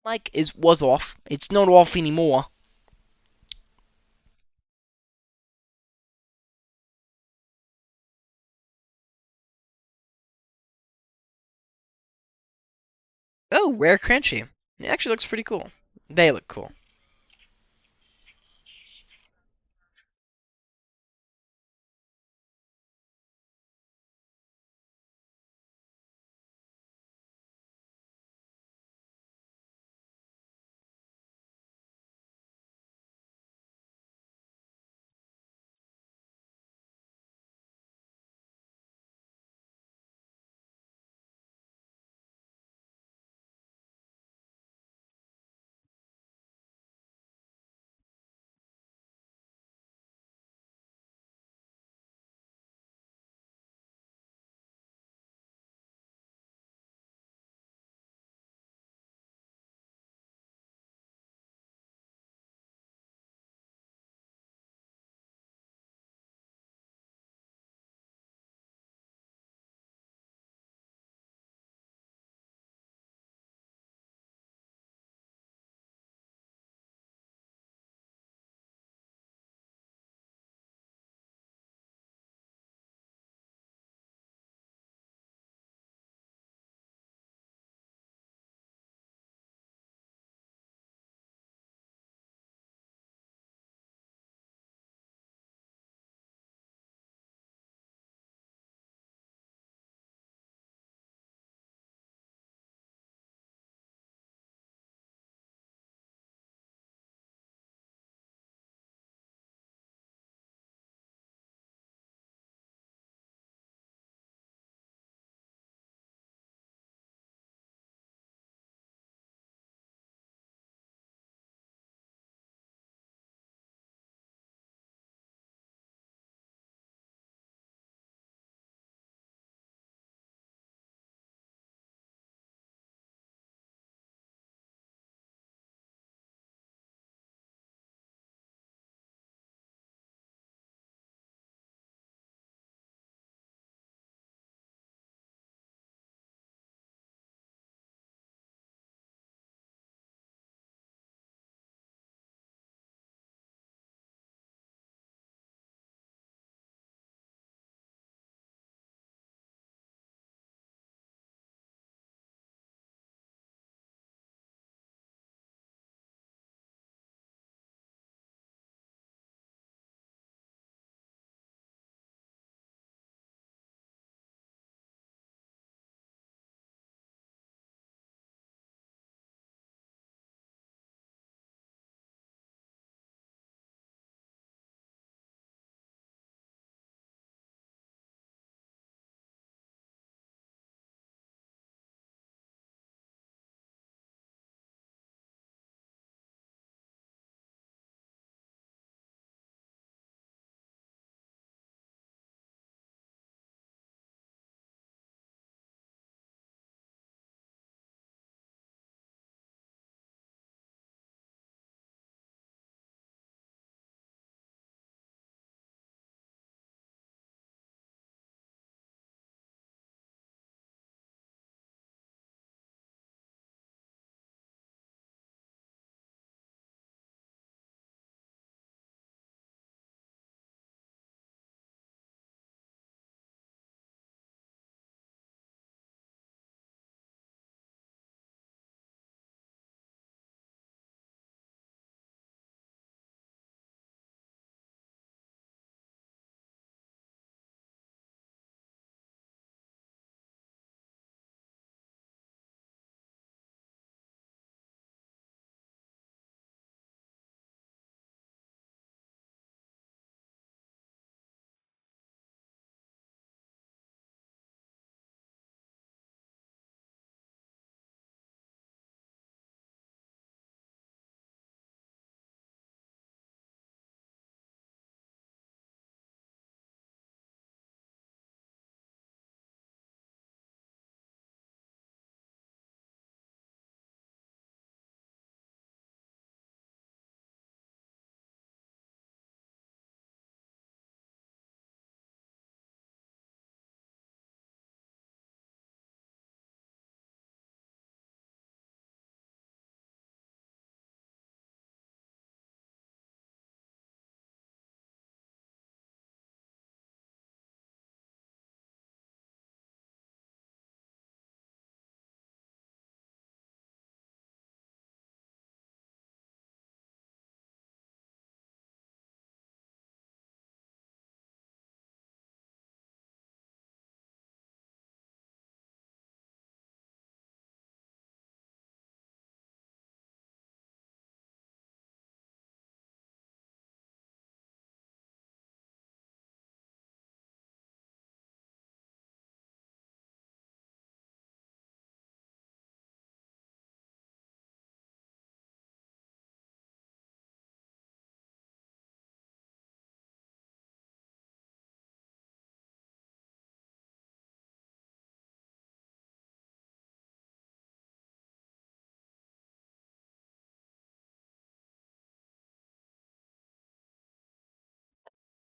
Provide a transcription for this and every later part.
Mic is was off. It's not off anymore. Oh, rare crunchy. It actually looks pretty cool. They look cool.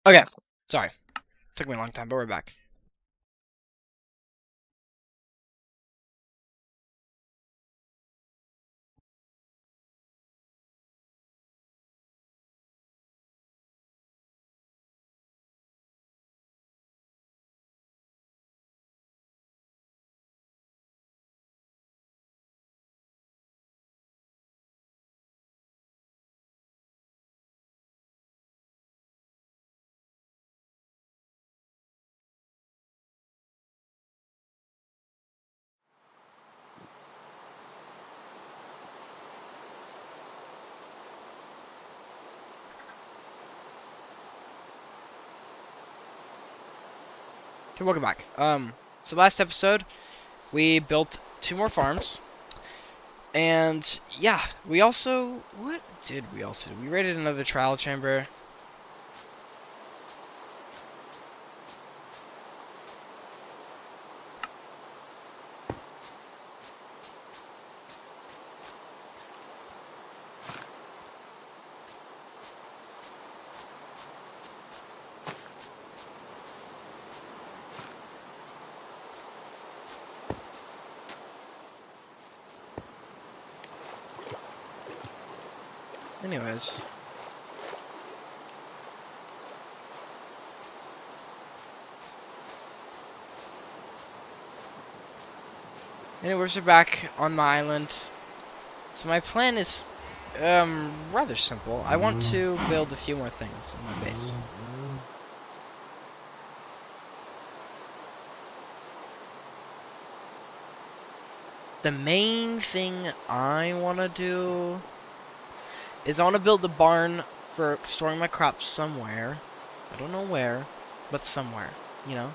Okay, sorry. Took me a long time, but we're back. Okay, welcome back. So last episode, we built 2 more farms. And, yeah, we also... What did we also do? We raided another trial chamber. Anyways. Anyways, we're back on my island. So my plan is rather simple. I want to build a few more things in my base. The main thing I want to do is I want to build a barn for storing my crops somewhere. I don't know where, but somewhere, you know?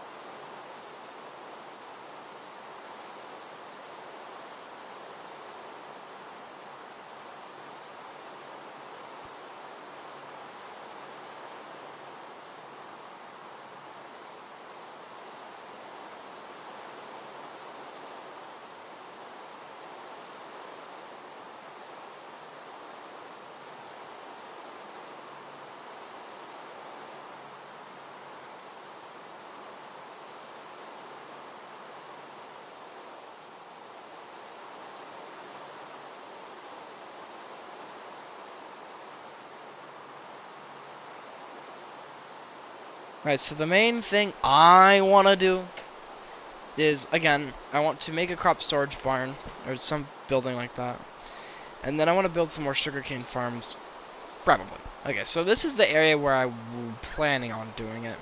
Right, so the main thing I want to do is, again, I want to make a crop storage barn, or some building like that. And then I want to build some more sugarcane farms, probably. Okay, so this is the area where I'm planning on doing it.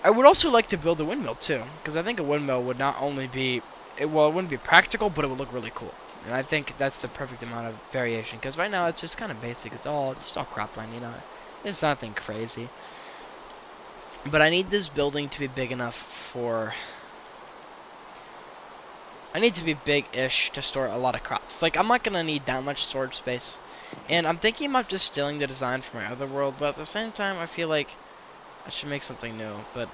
I would also like to build a windmill, too, because I think a windmill would not only be, well, it wouldn't be practical, but it would look really cool. And I think that's the perfect amount of variation, because right now it's just kind of basic. It's all, just all cropland, you know. It's nothing crazy. But I need this building to be big enough for... I need to be big-ish to store a lot of crops. Like, I'm not going to need that much storage space. And I'm thinking about just stealing the design from my other world, but at the same time, I feel like I should make something new. But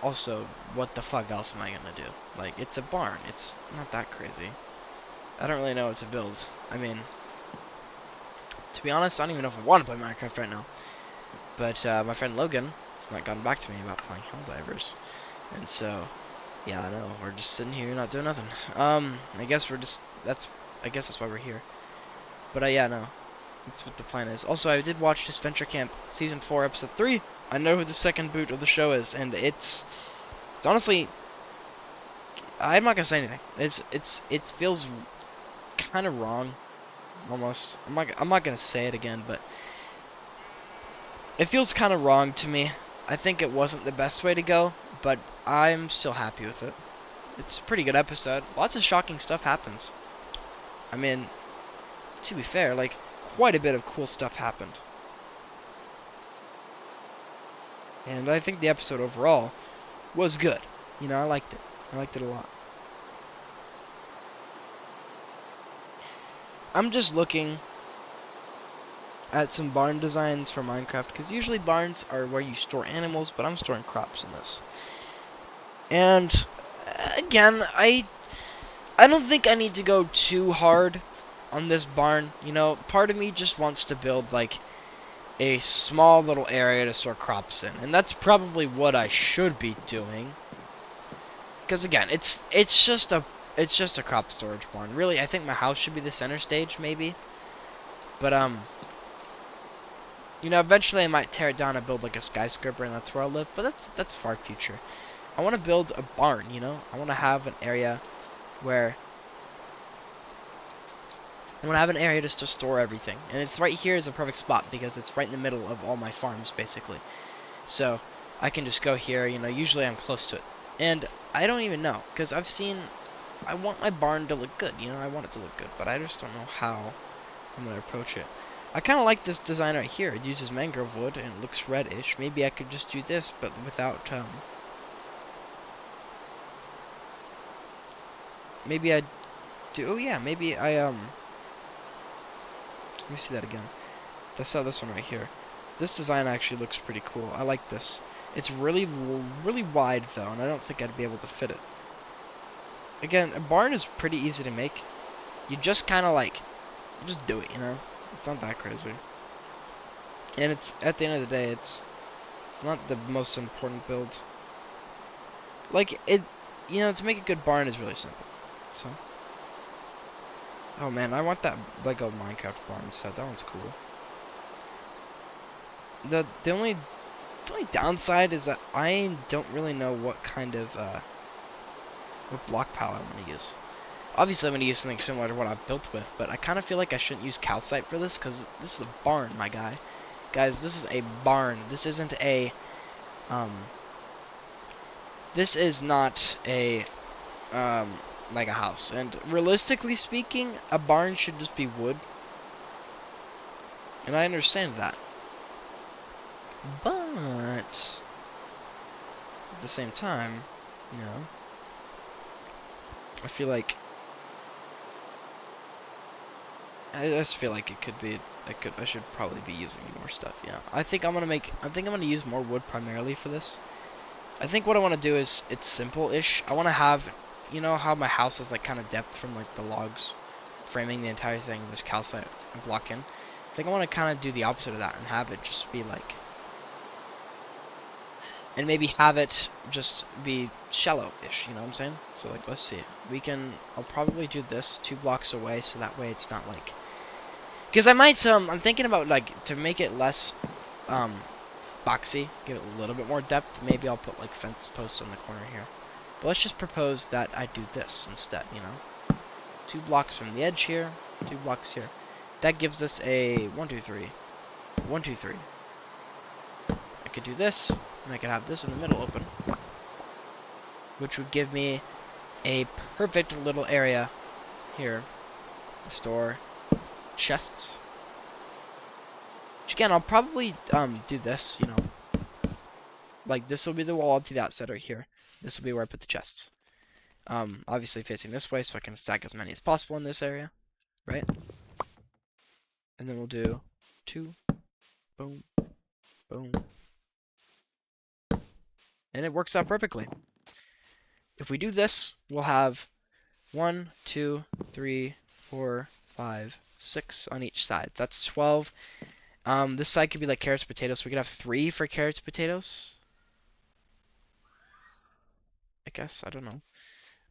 also, what the fuck else am I going to do? Like, it's a barn. It's not that crazy. I don't really know what to build. I mean, to be honest, I don't even know if I want to play Minecraft right now. But my friend Logan has not gotten back to me about playing Helldivers. And so, yeah, I know, we're just sitting here not doing nothing. I guess we're just, I guess that's why we're here. But yeah, no, that's what the plan is. Also, I did watch this Venture Camp Season 4, Episode 3. I know who the second boot of the show is, and it's honestly, I'm not gonna say anything. It feels kind of wrong, almost. I'm not gonna say it again, but it feels kind of wrong to me. I think it wasn't the best way to go, but I'm still happy with it. It's a pretty good episode. Lots of shocking stuff happens. I mean, to be fair, like, quite a bit of cool stuff happened. And I think the episode overall was good. You know, I liked it. I liked it a lot. I'm just looking at some barn designs for Minecraft, because usually barns are where you store animals, but I'm storing crops in this. And again, I don't think I need to go too hard on this barn. You know, part of me just wants to build like a small little area to store crops in, and that's probably what I should be doing. Because again, it's just a crop storage barn. Really, I think my house should be the center stage, maybe. But you know, eventually I might tear it down and build like a skyscraper, and that's where I'll live. But that's far future. I want to build a barn. You know, I want to have an area where I want to have an area just to store everything, and it's right here is a perfect spot because it's right in the middle of all my farms, basically. So I can just go here. You know, usually I'm close to it, and I don't even know because I've seen. I want my barn to look good. You know, I want it to look good, but I just don't know how I'm gonna approach it. I kind of like this design right here. It uses mangrove wood and it looks reddish. Maybe I could just do this, but without maybe I do. Oh yeah, maybe I Let me see that again. I saw this one right here. This design actually looks pretty cool. I like this. It's really wide though, and I don't think I'd be able to fit it. Again, a barn is pretty easy to make. You just kind of like, you just do it, you know? It's not that crazy. And it's, at the end of the day, it's not the most important build. Like, you know, to make a good barn is really simple. So. Oh man, I want that Lego Minecraft barn set. That one's cool. The only downside is that I don't really know what kind of what block palette I'm gonna use. Obviously, I'm gonna use something similar to what I've built with, but I kind of feel like I shouldn't use calcite for this because this is a barn, my guy. Guys, this is a barn. This isn't a This is not a like a house. And realistically speaking, a barn should just be wood. And I understand that. But at the same time, you know, I feel like I just feel like it could be I should probably be using more stuff, yeah. I think I'm gonna use more wood primarily for this. I think what I wanna do is it's simple-ish. I wanna have, you know how my house is like kinda depth from like the logs framing the entire thing, there's calcite and block in. I think I wanna kinda do the opposite of that and have it just be like, and maybe have it just be shallow-ish, you know what I'm saying? So like, let's see. I'll probably do this 2 blocks away so that way it's not like, because I might, I'm thinking about like, to make it less, boxy, give it a little bit more depth, maybe I'll put like fence posts on the corner here. But let's just propose that I do this instead, you know? 2 blocks from the edge here, 2 blocks here. That gives us a 1, 2, 3. 1, 2, 3. I could do this, and I could have this in the middle open, which would give me a perfect little area here to store chests. Which again, I'll probably do this, you know. Like this will be the wall to the outside right here. This will be where I put the chests. Obviously facing this way so I can stack as many as possible in this area, right? And then we'll do 2, boom, boom. And it works out perfectly. If we do this, we'll have 1, 2, 3, 4, 5, 6 on each side. That's 12. This side could be like carrots, potatoes. So we could have 3 for carrots, potatoes. I guess, I don't know.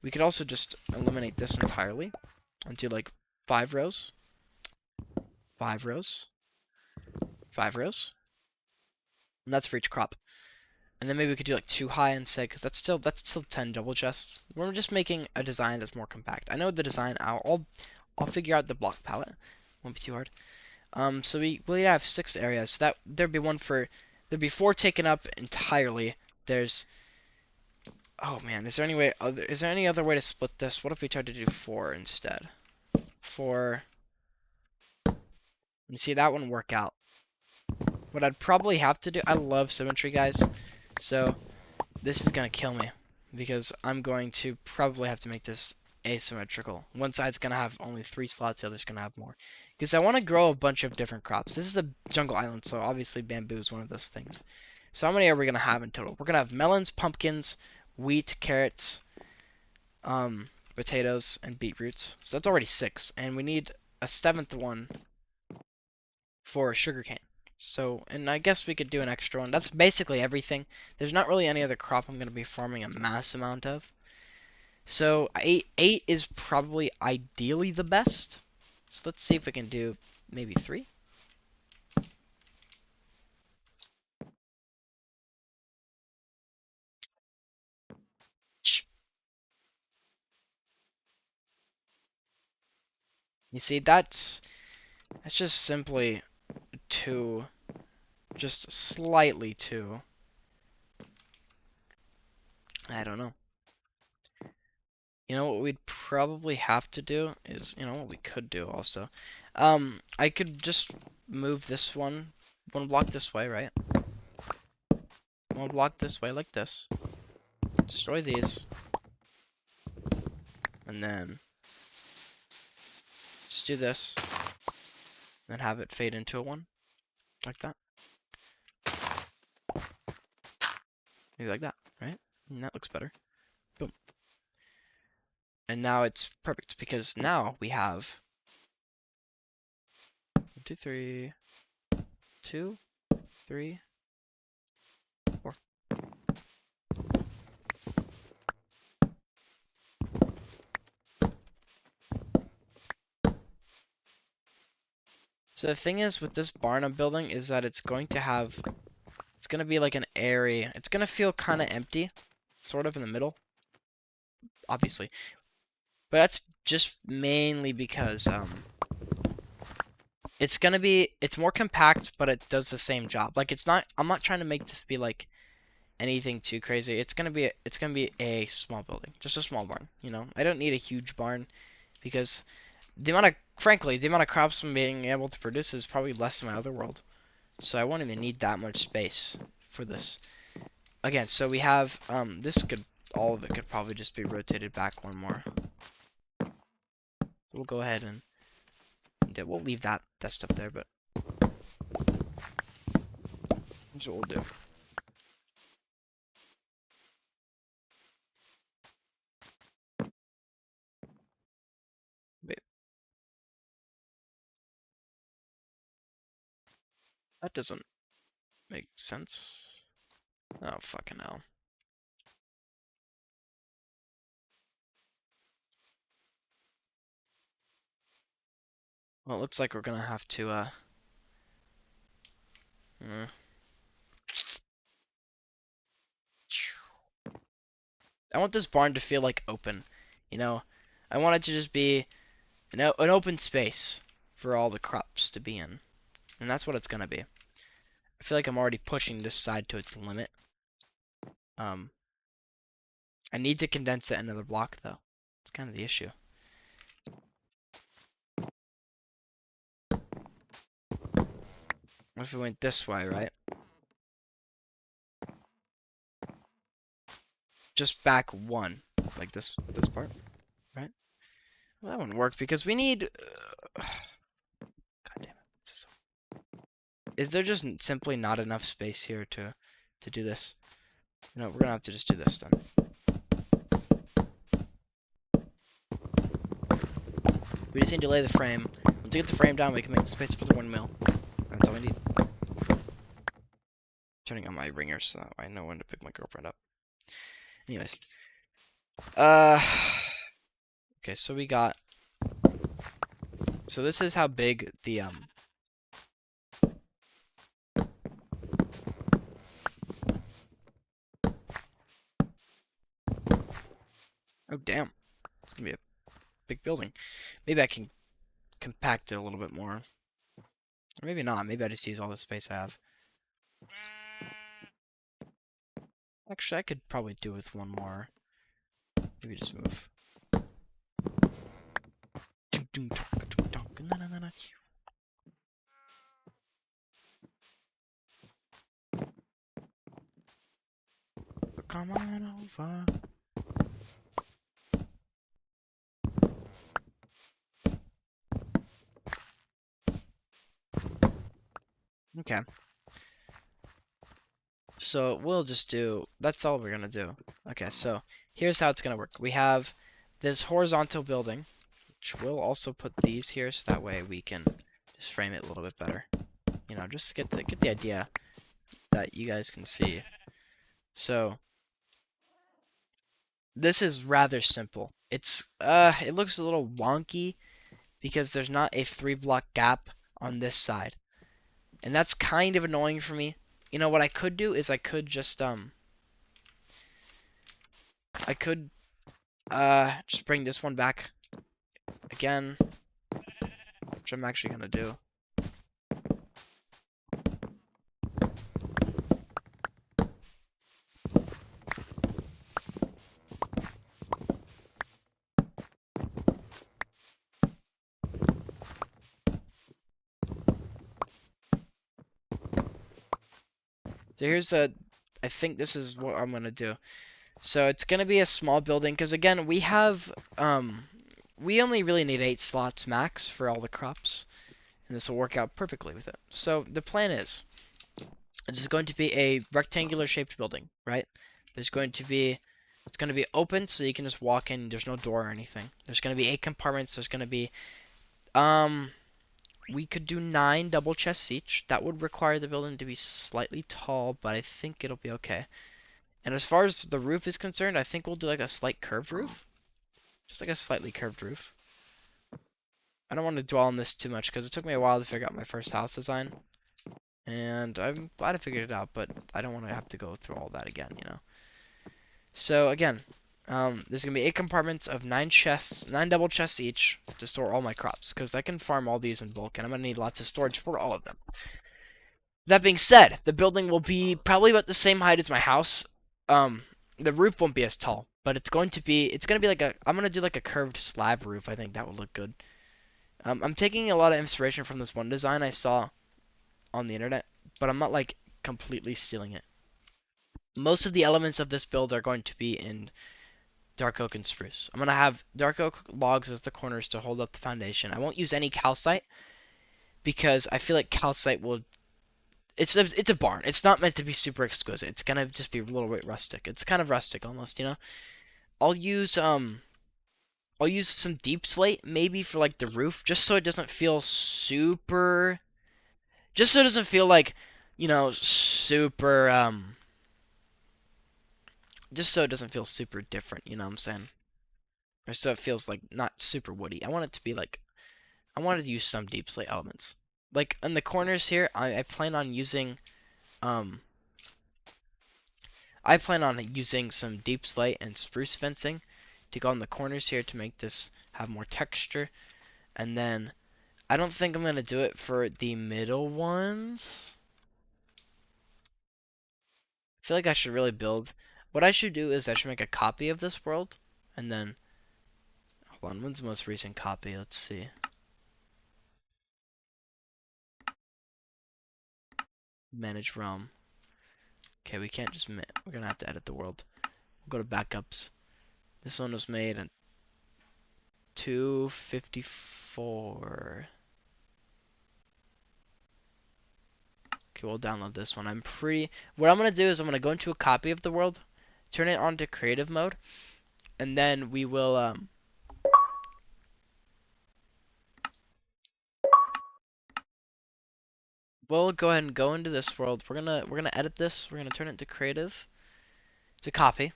We could also just eliminate this entirely and do like 5 rows, 5 rows, 5 rows. And that's for each crop. And then maybe we could do like 2 high instead, because that's still 10 double chests. We're just making a design that's more compact. I know the design. I'll figure out the block palette. Won't be too hard. So we'll have 6 areas. So that there'd be 4 taken up entirely. There's, oh man, is there any other way to split this? What if we tried to do 4 instead? 4. You see, that wouldn't work out. What I'd probably have to do, I love symmetry, guys. So this is gonna kill me because I'm going to probably have to make this asymmetrical. One side's gonna have only 3 slots, the other's gonna have more. Because I want to grow a bunch of different crops. This is a jungle island, so obviously bamboo is one of those things. So how many are we gonna have in total? We're gonna have melons, pumpkins, wheat, carrots, potatoes, and beetroots. So that's already 6, and we need a 7th one for sugarcane. So, and I guess we could do an extra one. That's basically everything. There's not really any other crop I'm going to be farming a mass amount of. So, eight is probably ideally the best. So let's see if we can do maybe 3. You see, that's just simply too, just slightly too. I don't know. You know what we'd probably have to do is, you know what we could do also. I could just move this one block this way, right? One block this way like this. Destroy these. And then just do this. And then have it fade into a 1. Like that. Maybe like that, right? And that looks better. Boom. And now it's perfect because now we have 1, 2, 3, 2, 3, 4. So the thing is with this barn I'm building is that it's going to be like an area. It's going to feel kind of empty, sort of in the middle, obviously. But that's just mainly because it's more compact, but it does the same job. Like I'm not trying to make this be like anything too crazy. It's gonna be a small building, just a small barn. You know, I don't need a huge barn because frankly, the amount of crops I'm being able to produce is probably less than my other world. So I won't even need that much space for this. Again, so we have all of it could probably just be rotated back 1 more. So we'll go ahead and we'll leave that stuff there, but here's what we'll do. Wait. That doesn't make sense. Oh, fucking hell. Well, it looks like we're gonna have to, I want this barn to feel like open, you know? I want it to just be an open space for all the crops to be in. And that's what it's gonna be. I feel like I'm already pushing this side to its limit. I need to condense it another block, though. It's kind of the issue. What if we went this way, right? Just back 1, like this part, right? Well, that wouldn't work because we need. God damn it! Is there just simply not enough space here to do this? No, we're gonna have to just do this then. We just need to lay the frame. Once we get the frame down, we can make the space for the windmill. That's all we need. Turning on my ringer so that I know when to pick my girlfriend up. Anyways. Okay, so we got... So this is how big the, Oh, damn. It's gonna be a big building. Maybe I can compact it a little bit more. Or maybe not. Maybe I just use all the space I have. Actually, I could probably do with 1 more. Maybe just move. Come on over. Okay. So we'll just do, that's all we're gonna do. Okay, so here's how it's gonna work. We have this horizontal building, which we'll also put these here so that way we can just frame it a little bit better. you know, just to get the idea that you guys can see. So this is rather simple. It looks a little wonky because there's not a 3 block gap on this side. And that's kind of annoying for me. You know what I could do is I could just bring this one back again, which I'm actually gonna do. So I think this is what I'm gonna do. So it's gonna be a small building because again we only really need 8 slots max for all the crops, and this will work out perfectly with it. So the plan is, this is going to be a rectangular shaped building, right? It's going to be open so you can just walk in. There's no door or anything. There's gonna be 8 compartments. There's gonna be we could do 9 double chests each. That would require the building to be slightly tall, but I think it'll be okay. And as far as the roof is concerned, I think we'll do like a slight curved roof. Just like a slightly curved roof. I don't want to dwell on this too much because it took me a while to figure out my first house design. And I'm glad I figured it out, but I don't want to have to go through all that again, you know. So again, there's going to be 8 compartments of 9 chests, 9 double chests each to store all my crops. Because I can farm all these in bulk and I'm going to need lots of storage for all of them. That being said, the building will be probably about the same height as my house. The roof won't be as tall, but it's going to be like I'm gonna do like a curved slab roof. I think that would look good. I'm taking a lot of inspiration from this one design I saw on the internet, but I'm not like completely stealing it. Most of the elements of this build are going to be in dark oak and spruce. I'm gonna have dark oak logs as the corners to hold up the foundation. I won't use any calcite because I feel like calcite will. It's a barn. It's not meant to be super exquisite. It's gonna just be a little bit rustic. It's kind of rustic almost, you know. I'll use some deep slate maybe for like the roof, just so it doesn't feel super. Just so it doesn't feel like, you know, super Just so it doesn't feel super different. You know what I'm saying? Or so it feels like not super woody. I want it to be like. I wanted to use some deep slate elements. Like in the corners here, I plan on using some deep slate and spruce fencing to go on the corners here to make this have more texture. And then I don't think I'm gonna do it for the middle ones. I feel like I should really build. What I should do is I should make a copy of this world, and then hold on. When's the most recent copy? Let's see. Manage realm. Okay, we can't just we're gonna have to edit the world. We'll go to backups. This one was made in 254. Okay, we'll download this one. What I'm gonna do is I'm gonna go into a copy of the world, turn it on to creative mode, and then we will we'll go ahead and go into this world. We're gonna edit this. We're gonna turn it to creative. It's a copy.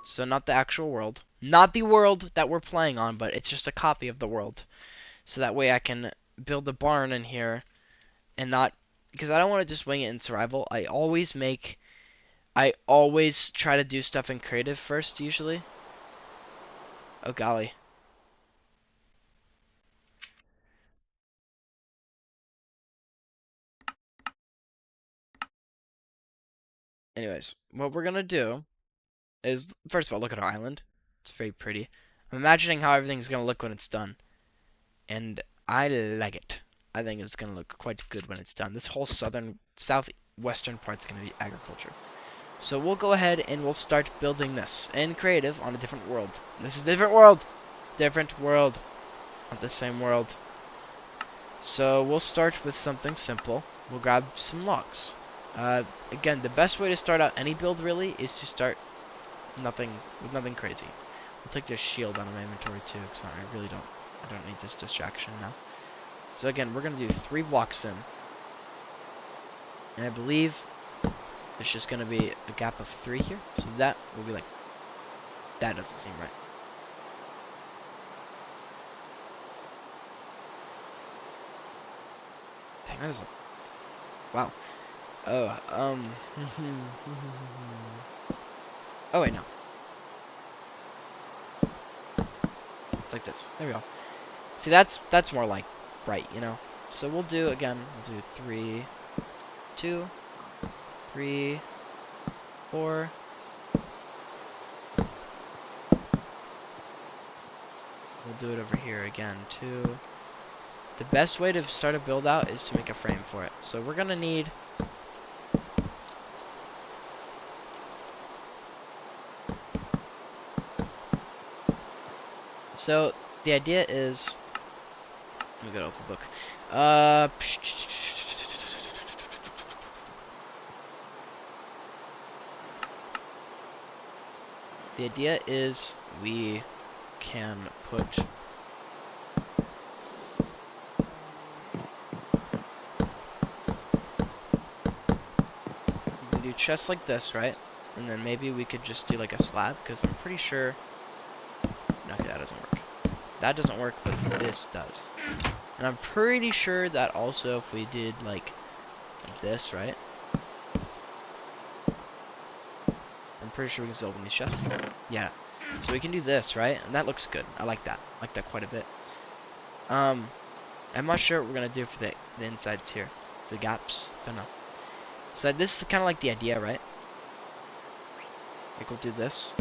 So not the actual world. Not the world that we're playing on, but it's just a copy of the world. So that way I can build a barn in here and not, because I don't want to just wing it in survival. I always try to do stuff in creative first usually. Oh golly. Anyways, what we're gonna do is, first of all, look at our island. It's very pretty. I'm imagining how everything's gonna look when it's done. And I like it. I think it's gonna look quite good when it's done. This whole southwestern part's gonna be agriculture. So we'll go ahead and we'll start building this in creative on a different world. This is a different world. Different world. Not the same world. So we'll start with something simple. We'll grab some logs. Again, the best way to start out any build really is to start with nothing crazy. I'll take this shield out of my inventory too, because I don't need this distraction now. So again, we're gonna do 3 blocks in. And I believe there's just gonna be a gap of 3 here. So that will be like, that doesn't seem right. Dang, that is a, wow. Oh, oh wait, no. It's like this. There we go. See, that's more like right, you know? So we'll do, again, we'll do 3, 2, 3, 4. We'll do it over here again, 2. The best way to start a build out is to make a frame for it. So we're gonna need, so the idea is, let me go to open book. The idea is we can put, we can do chests like this, right? And then maybe we could just do like a slab, because I'm pretty sure, no, okay, that doesn't work. That doesn't work, but this does. And I'm pretty sure that also if we did like this, right? I'm pretty sure we can still open these chests. Yeah. So we can do this, right? And that looks good. I like that. I like that quite a bit. I'm not sure what we're gonna do for the insides here. The gaps. Don't know. So this is kind of like the idea, right? Like we'll do this.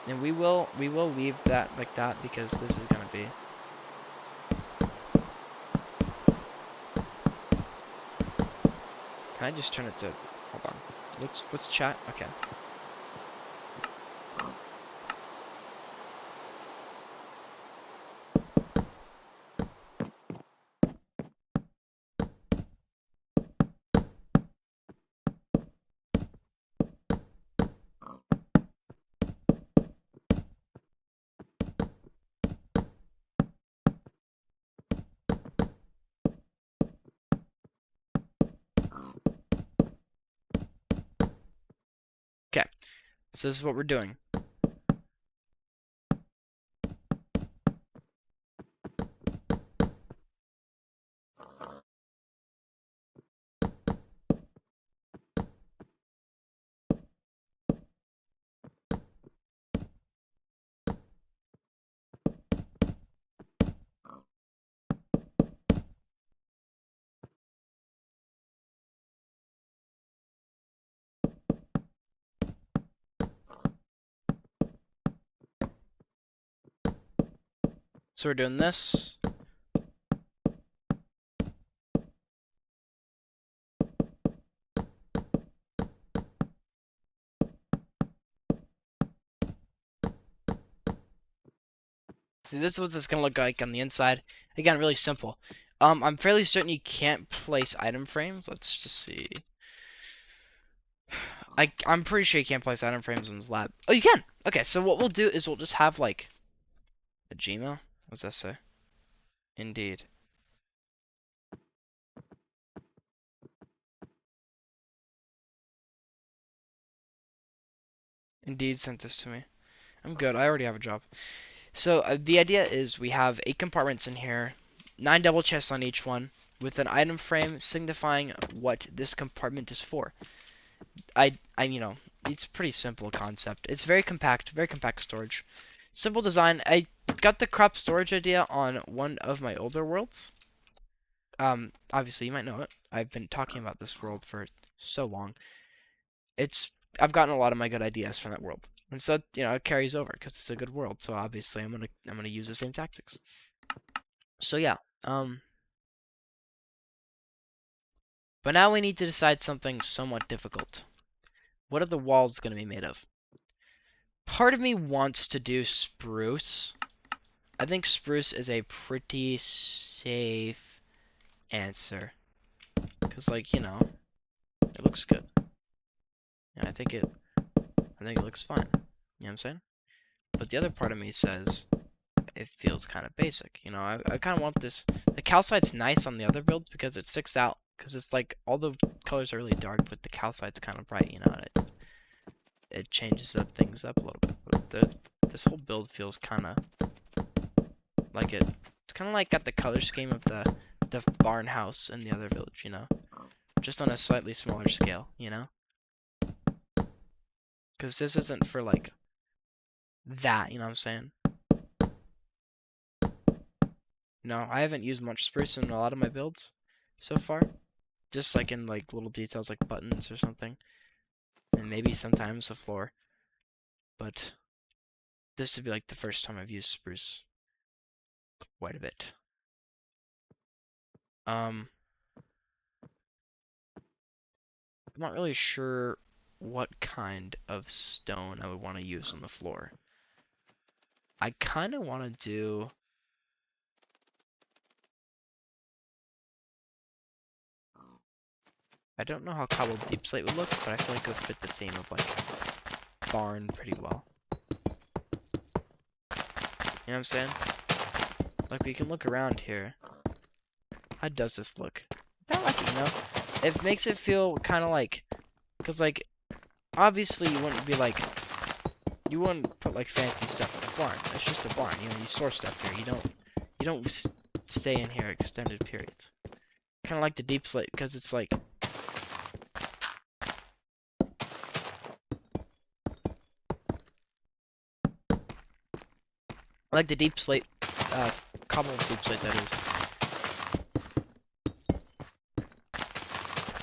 And we will leave that like that because this is gonna be. Can I just turn it to, hold on. What's chat? Okay. Okay. So this is what we're doing. So we're doing this. See, this is what it's gonna look like on the inside. Again, really simple. I'm fairly certain you can't place item frames. Let's just see. I'm pretty sure you can't place item frames in this lab. Oh, you can! Okay, so what we'll do is we'll just have, like, a Gmail? What does that say? Indeed. Indeed sent this to me. I'm good. I already have a job. So, the idea is we have 8 compartments in here, 9 double chests on each one, with an item frame signifying what this compartment is for. You know, it's a pretty simple concept. It's very compact storage. Simple design. I got the crop storage idea on one of my older worlds. Obviously you might know it. I've been talking about this world for so long. I've gotten a lot of my good ideas from that world. And so, you know, it carries over because it's a good world. So obviously I'm gonna use the same tactics. So yeah. But now we need to decide something somewhat difficult. What are the walls gonna be made of? Part of me wants to do spruce. I think spruce is a pretty safe answer. Cause like, you know, it looks good. Yeah, I think it looks fine. You know what I'm saying? But the other part of me says, it feels kind of basic. You know, I kind of want this. The calcite's nice on the other builds because it sticks out. Because it's like all the colors are really dark, but the calcite's kind of bright. You know, and it changes up things up a little bit. But this whole build feels kind of like it. It's kind of like got the color scheme of the barn house in the other village. You know, just on a slightly smaller scale. You know, because this isn't for like that. You know what I'm saying? No, I haven't used much spruce in a lot of my builds so far. Just like in like little details like buttons or something. And maybe sometimes the floor. But this would be like the first time I've used spruce quite a bit. I'm not really sure what kind of stone I would want to use on the floor. I kind of want to do... I don't know how cobbled deep slate would look, but I feel like it would fit the theme of like barn pretty well. You know what I'm saying? Like we can look around here. How does this look? I like it, you know? It makes it feel kind of like, cause like, obviously you wouldn't be like, you wouldn't put like fancy stuff in a barn. It's just a barn, you know. You store stuff here. You don't stay in here extended periods. Kind of like the deep slate, because it's like, I like the deep slate, cobbled deep slate that is.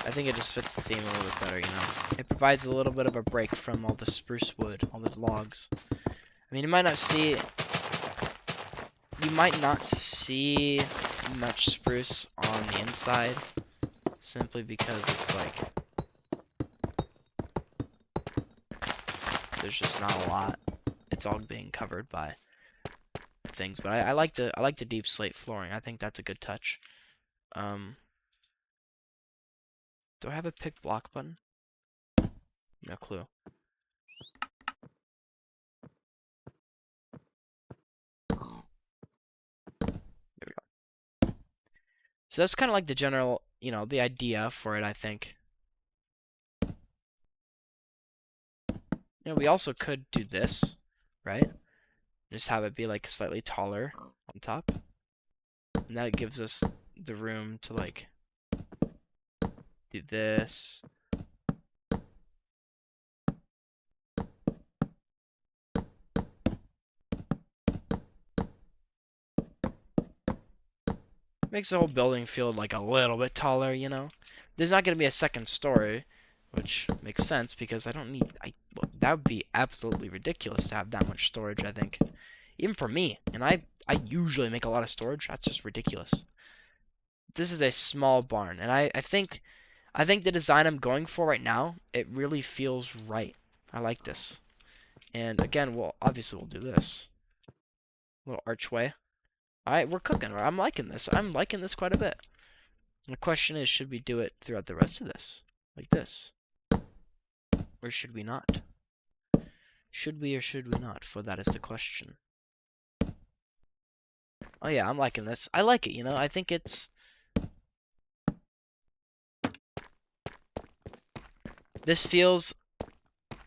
I think it just fits the theme a little bit better, you know. It provides a little bit of a break from all the spruce wood, all the logs. I mean, you might not see much spruce on the inside, simply because it's like there's just not a lot. It's all being covered by things, but I like the deep slate flooring. I think that's a good touch. Do I have a pick block button? No clue. There we go. So that's kind of like the general, you know, the idea for it, I think. You know, we also could do this, right? Just have it be like slightly taller on top. And that gives us the room to like do this. Makes the whole building feel like a little bit taller, you know? There's not going to be a second story, which makes sense because I don't need... that would be absolutely ridiculous to have that much storage, I think. Even for me. And I usually make a lot of storage. That's just ridiculous. This is a small barn. And I think the design I'm going for right now, it really feels right. I like this. And again, obviously we'll do this. Little archway. Alright, we're cooking. I'm liking this. I'm liking this quite a bit. The question is, should we do it throughout the rest of this? Like this? Or should we not? Should we or should we not? For that is the question. Oh yeah, I'm liking this. I like it, you know? I think it's... This feels...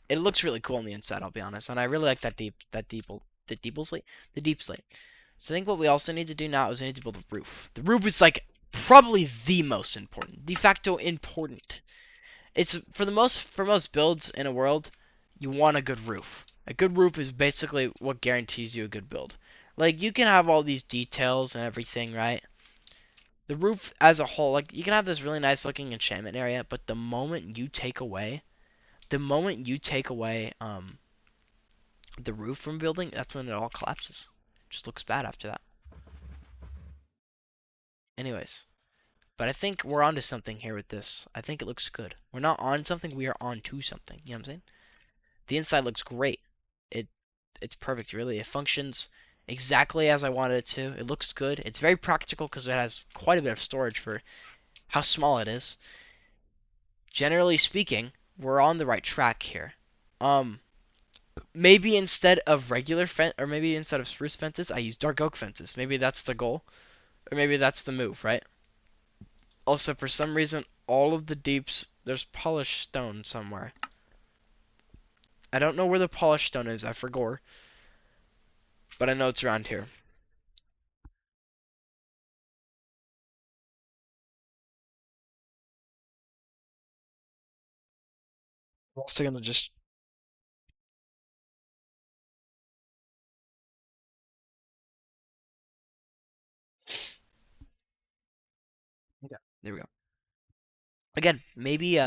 It looks really cool on the inside, I'll be honest. And I really like the deep slate. So I think what we also need to do now is we need to build a roof. The roof is like probably the most important, de facto important. It's for most builds in a world, you want a good roof. A good roof is basically what guarantees you a good build. Like you can have all these details and everything, right? The roof as a whole, like you can have this really nice looking enchantment area, but the moment you take away the roof from building, that's when it all collapses. Just looks bad after that. Anyways, but I think we're onto something here with this. I think it looks good. We're not on something, we are on to something. You know what I'm saying? The inside looks great. It's perfect, really. It functions exactly as I wanted it to. It looks good. It's very practical because it has quite a bit of storage for how small it is. Generally speaking, we're on the right track here. Maybe instead of regular fence, or maybe instead of spruce fences, I use dark oak fences. Maybe that's the goal, or maybe that's the move, right? Also, for some reason, all of the deeps, there's polished stone somewhere. I don't know where the polished stone is, I forgot, but I know it's around here. I'm also gonna just, yeah, there we go. Again, maybe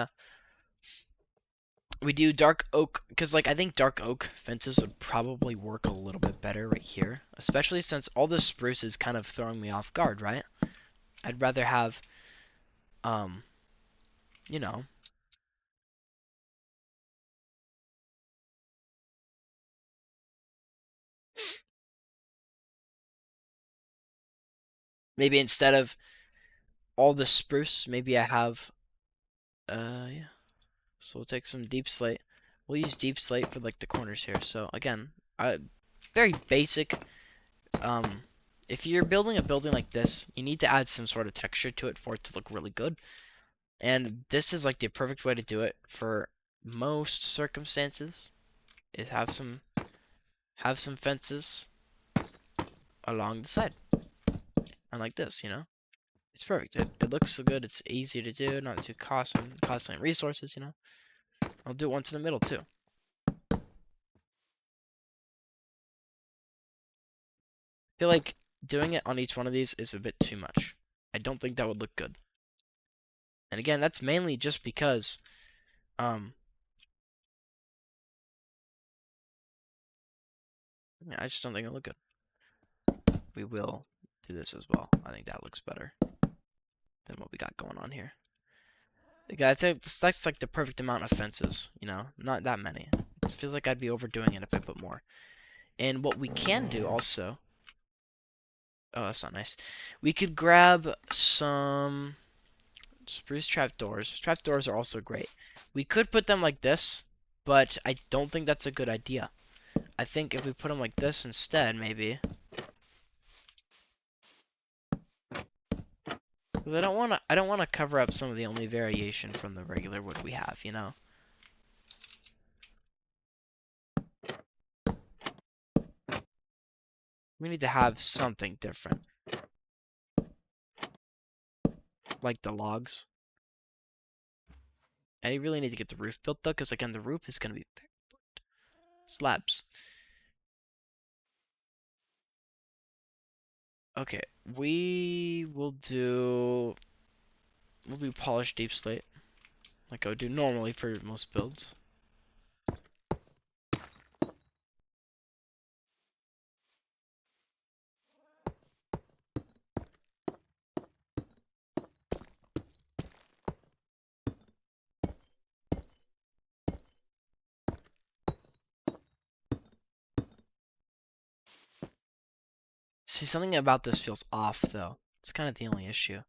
we do dark oak, because like I think dark oak fences would probably work a little bit better right here, especially since all the spruce is kind of throwing me off guard, right? I'd rather have, um, you know, maybe instead of all the spruce, maybe I have, yeah. So we'll take some deep slate. We'll use deep slate for like the corners here. So again, very basic. Um, if you're building a building like this, you need to add some sort of texture to it for it to look really good. And this is like the perfect way to do it for most circumstances. Is have some fences along the side, and like this, you know. It's perfect. It looks so good. It's easy to do, not too costly in resources, you know. I'll do it once in the middle too. I feel like doing it on each one of these is a bit too much. I don't think that would look good. And again, that's mainly just because um yeah, I just don't think it'll look good. We will do this as well. I think that looks better than what we got going on here. Again, I think that's like the perfect amount of fences, you know, not that many. It feels like I'd be overdoing it if I put more. And what we can do also, oh, that's not nice. We could grab some spruce trapdoors. Trapdoors are also great. We could put them like this, but I don't think that's a good idea. I think if we put them like this instead, maybe. Because I don't wanna cover up some of the only variation from the regular wood we have, you know? We need to have something different. Like the logs. And you really need to get the roof built though, because again, the roof is gonna be slabs. Okay, we'll do polished deep slate, like I would do normally for most builds. See, something about this feels off though. It's kind of the only issue.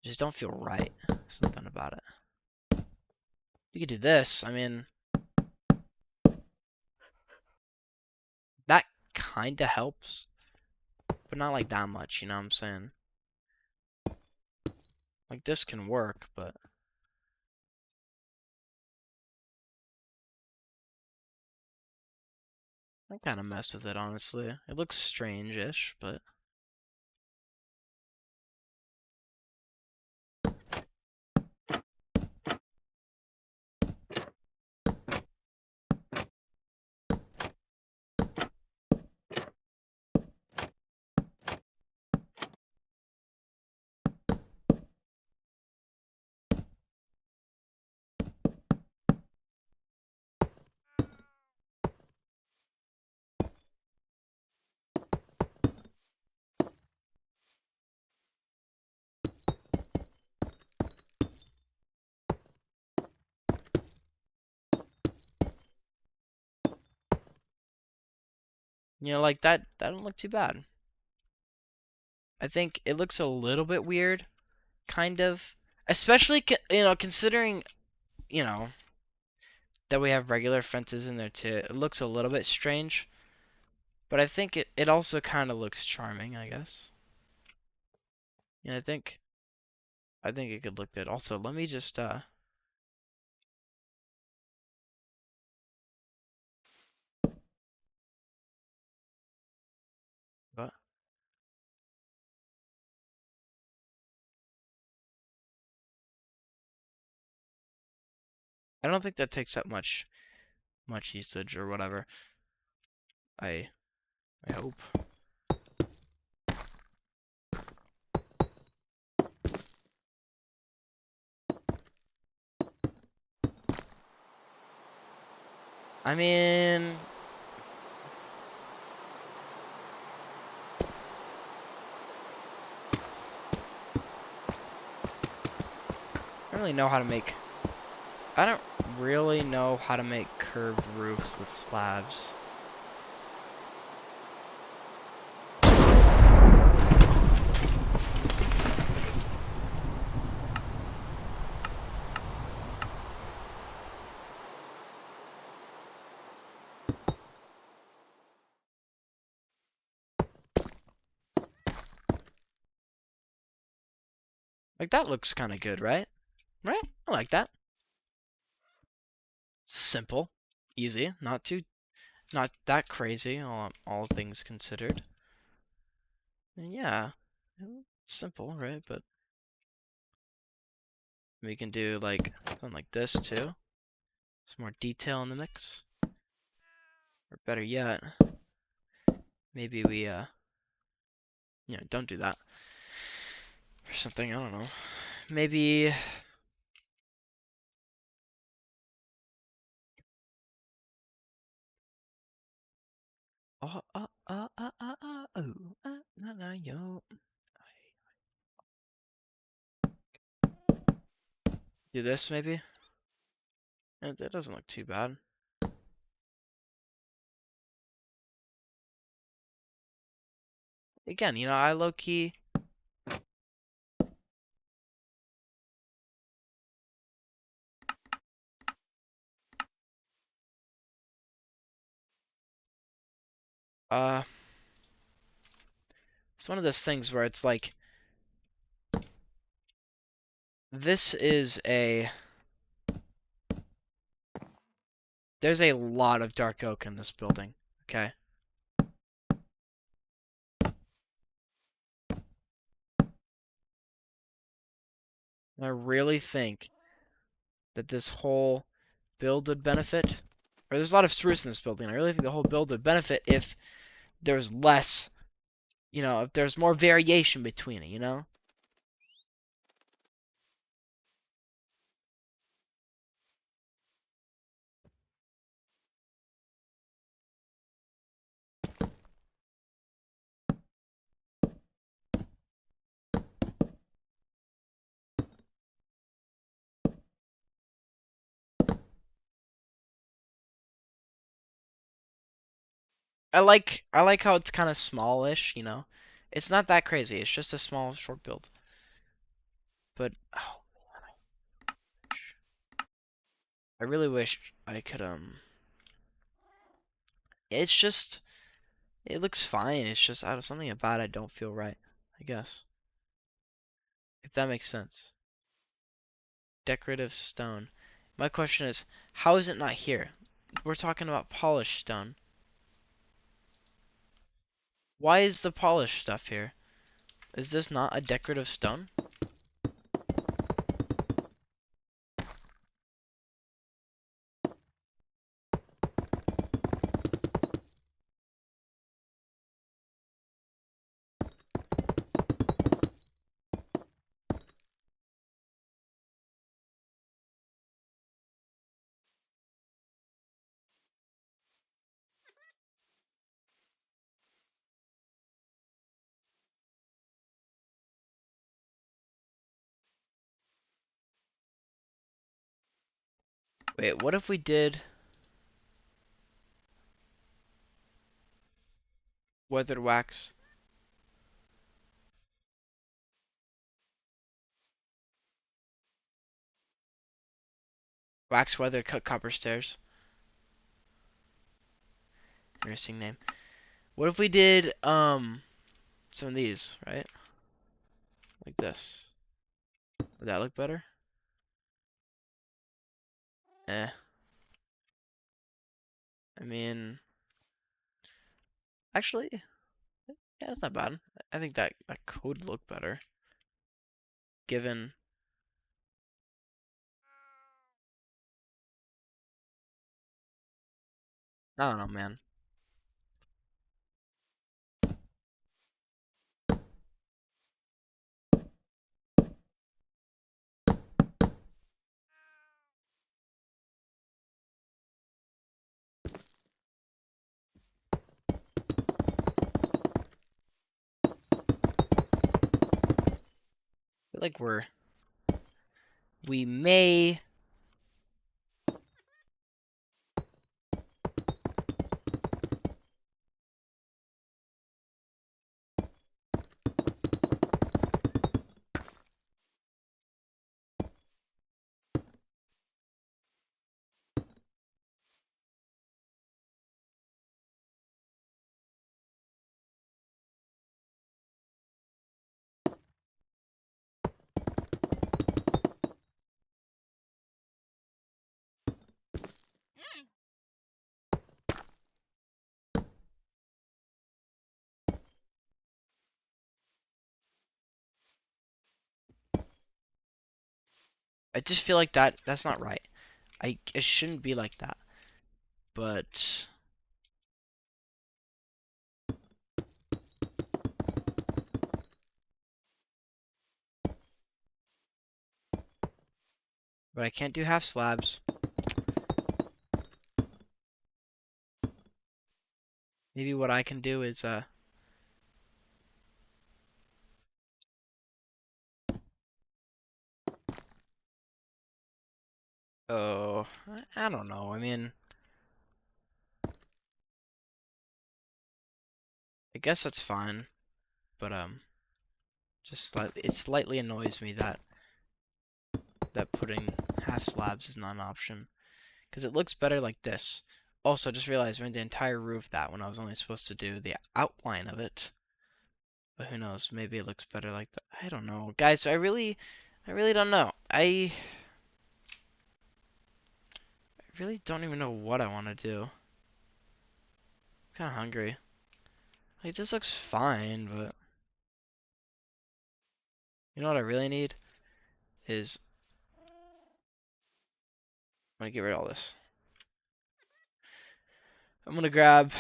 Just don't feel right. Something about it. You could do this. I mean, that kinda helps, but not like that much, you know what I'm saying? Like this can work, but I kinda messed with it honestly. It looks strange-ish, but you know, like that don't look too bad. I think it looks a little bit weird, kind of, especially you know, considering, you know, that we have regular fences in there too. It looks a little bit strange, but I think it also kind of looks charming, I guess. And I think it could look good. Also, let me just what? I don't think that takes up much usage or whatever. I I hope. I mean, I don't really know how to make. I don't really know how to make curved roofs with slabs. Like that looks kind of good, right? Right? I like that. Simple, easy, not that crazy, all things considered. And yeah, simple, right? But we can do like something like this too. Some more detail in the mix. Or better yet, maybe we don't do that. Or something, I don't know. Maybe yo. Do this maybe? That doesn't look too bad. Again, I low key. Uh, it's one of those things where it's like, this is a. There's a lot of dark oak in this building. Okay. And I really think that this whole build would benefit. Or there's a lot of spruce in this building. I really think the whole build would benefit if there's less, if there's more variation between it. I like how it's kind of smallish. It's not that crazy. It's just a small short build. But oh, I really wish I could it's just it looks fine. It's just out of something about it I don't feel right, I guess. If that makes sense. Decorative stone. My question is, how is it not here? We're talking about polished stone. Why is the polished stuff here? Is this not a decorative stone? Wait, what if we did weathered wax? Wax weathered cut copper stairs. Interesting name. What if we did some of these, right? Like this. Would that look better? Eh. I mean, actually, yeah, that's not bad. I think that could look better, given. I don't know, man. I feel like we may. I just feel like that's not right. It shouldn't be like that. But I can't do half slabs. Maybe what I can do is oh, I don't know. I mean, I guess that's fine, but just it slightly annoys me that putting half slabs is not an option because it looks better like this. Also, just realized I made the entire roof that when I was only supposed to do the outline of it. But who knows? Maybe it looks better like that. I don't know, guys. I really don't know. I really don't even know what I want to do. I'm kind of hungry. Like this looks fine, but you know what I really need is I'm gonna get rid of all this. I'm gonna grab.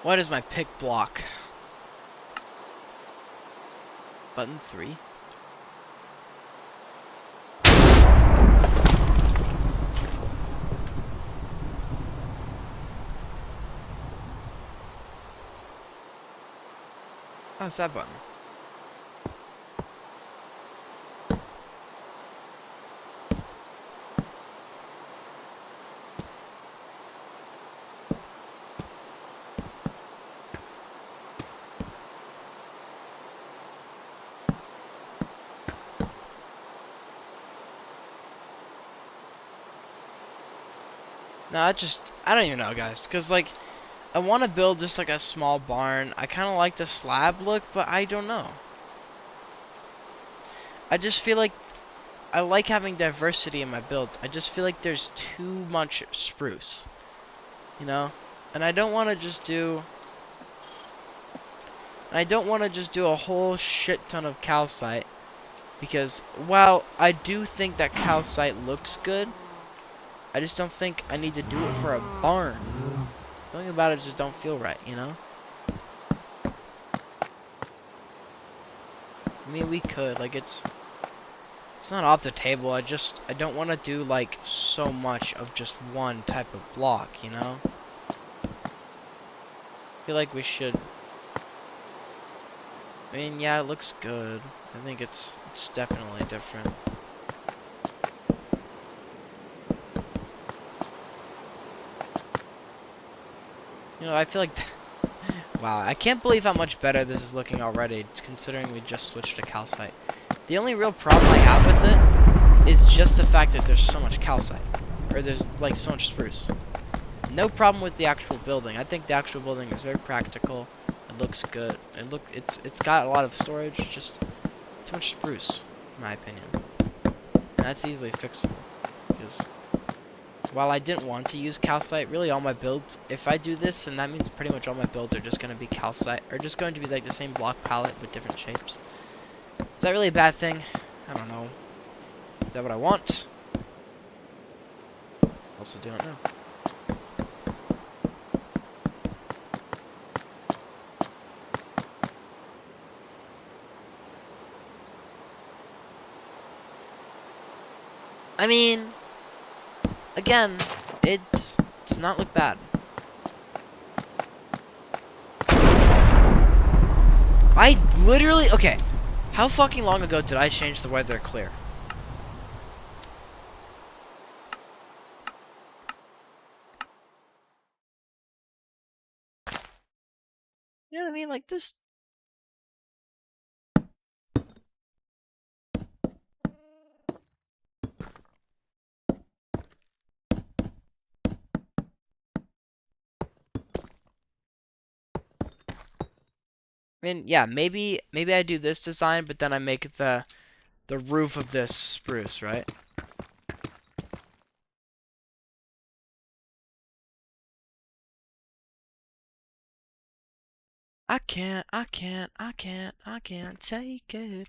What is my pick block? Button 3. How's that button? No, I don't even know, guys. Cause like, I want to build just like a small barn. I kind of like the slab look, but I don't know. I just feel like I like having diversity in my builds. I just feel like there's too much spruce, you know, and I don't want to just do. I don't want to just do a whole shit ton of calcite Because while I do think that calcite looks good, I just don't think I need to do it for a barn. Something about it just don't feel right, you know? I mean, we could, like, it's not off the table. I don't want to do, like, so much of just one type of block, you know? I feel like we should. I mean, yeah, it looks good. I think it's definitely different. You know, I feel like, wow, I can't believe how much better this is looking already, considering we just switched to calcite. The only real problem I have with it is just the fact that there's so much calcite, or there's like so much spruce. No problem with the actual building. I think the actual building is very practical. It looks good. It's got a lot of storage. Just too much spruce, in my opinion. And that's easily fixable. Because while I didn't want to use calcite, really all my builds, if I do this, then that means pretty much all my builds are just going to be calcite, or just going to be like the same block palette with different shapes. Is that really a bad thing? I don't know. Is that what I want? Also don't know. I mean, again, it does not look bad. I literally, okay, how fucking long ago did I change the weather clear? You know what I mean? Like this. I mean, yeah, maybe I do this design, but then I make the roof of this spruce, right? I can't take it.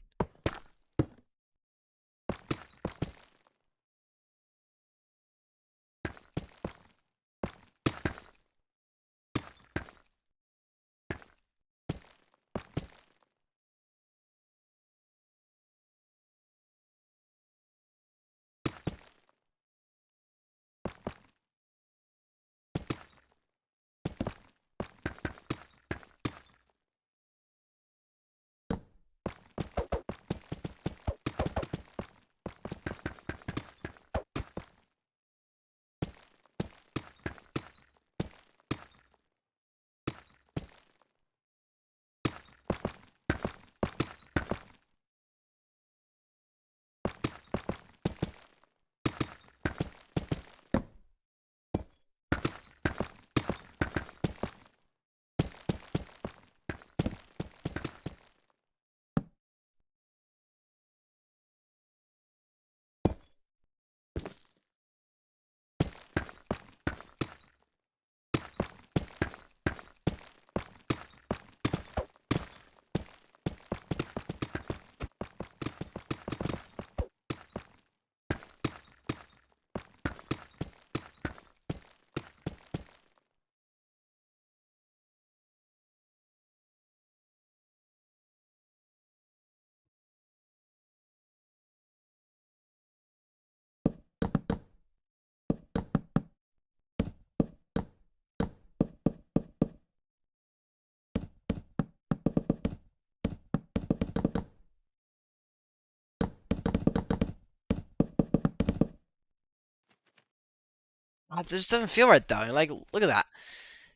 It just doesn't feel right though. Like, look at that.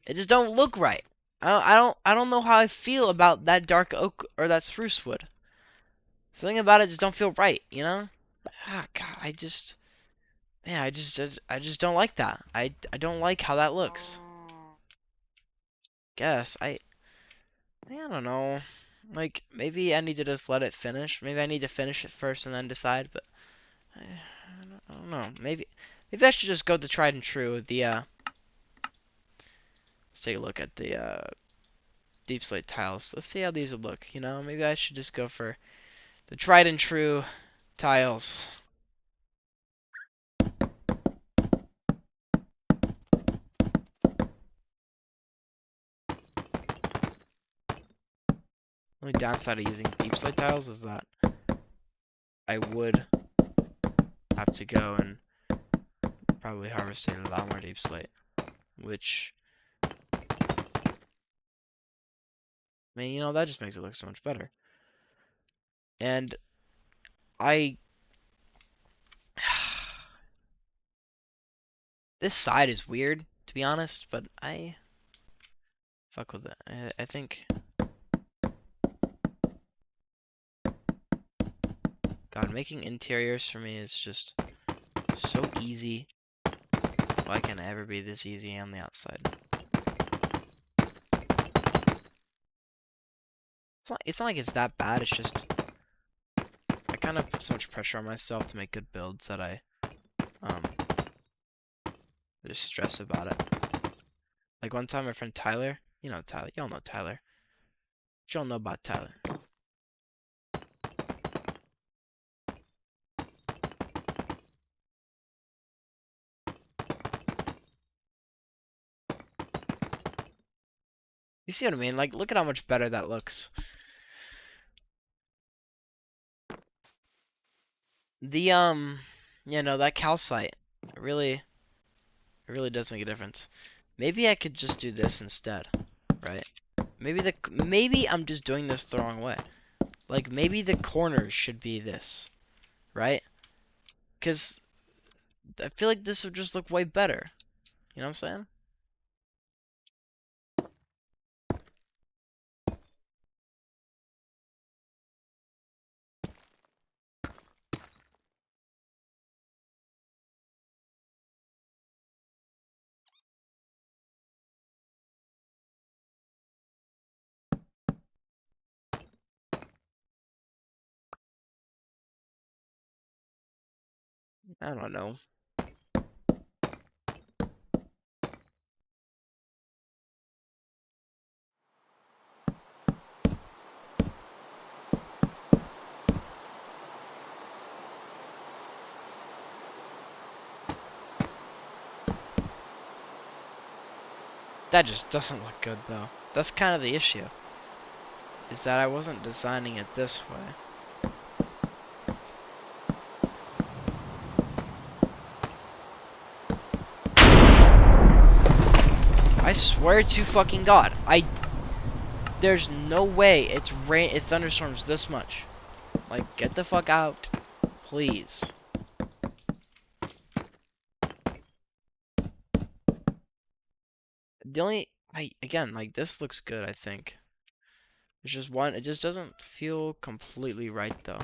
It just don't look right. I don't know how I feel about that dark oak or that spruce wood. Something about it just don't feel right, you know? Ah, God, yeah, I just don't like that. I don't like how that looks. Guess I don't know. Like maybe I need to just let it finish. Maybe I need to finish it first and then decide. But I don't know. Maybe I should just go the tried and true. Let's take a look at the deep slate tiles. Let's see how these would look. You know, maybe I should just go for The tried and true tiles. Only downside of using deep slate tiles is that I would have to go and probably harvest a lot more deep slate, which, I mean, you know, that just makes it look so much better. And I this side is weird, to be honest, but I fuck with it. I think, God, making interiors for me is just so easy. Why can it ever be this easy on the outside? It's not like it's that bad. It's just I kind of put so much pressure on myself to make good builds that I um just stress about it. Like one time, my friend Tyler, you know Tyler, y'all know Tyler. What y'all know about Tyler? You see what I mean? Like, look at how much better that looks. The you know, that calcite, it really does make a difference. Maybe I could just do this instead, right? Maybe I'm just doing this the wrong way. Like maybe the corners should be this, right? Because I feel like this would just look way better. You know what I'm saying? I don't know. That just doesn't look good though. That's kind of the issue. Is that I wasn't designing it this way. I swear to fucking God, there's no way it thunderstorms this much. Like, get the fuck out, please. The only, again, like, this looks good, I think. It's just one, it just doesn't feel completely right, though.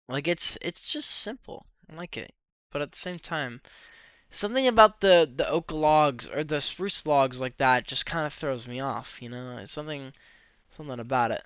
Like, it's just simple. I like it. But at the same time, something about the oak logs or the spruce logs like that just kind of throws me off, you know? It's something about it.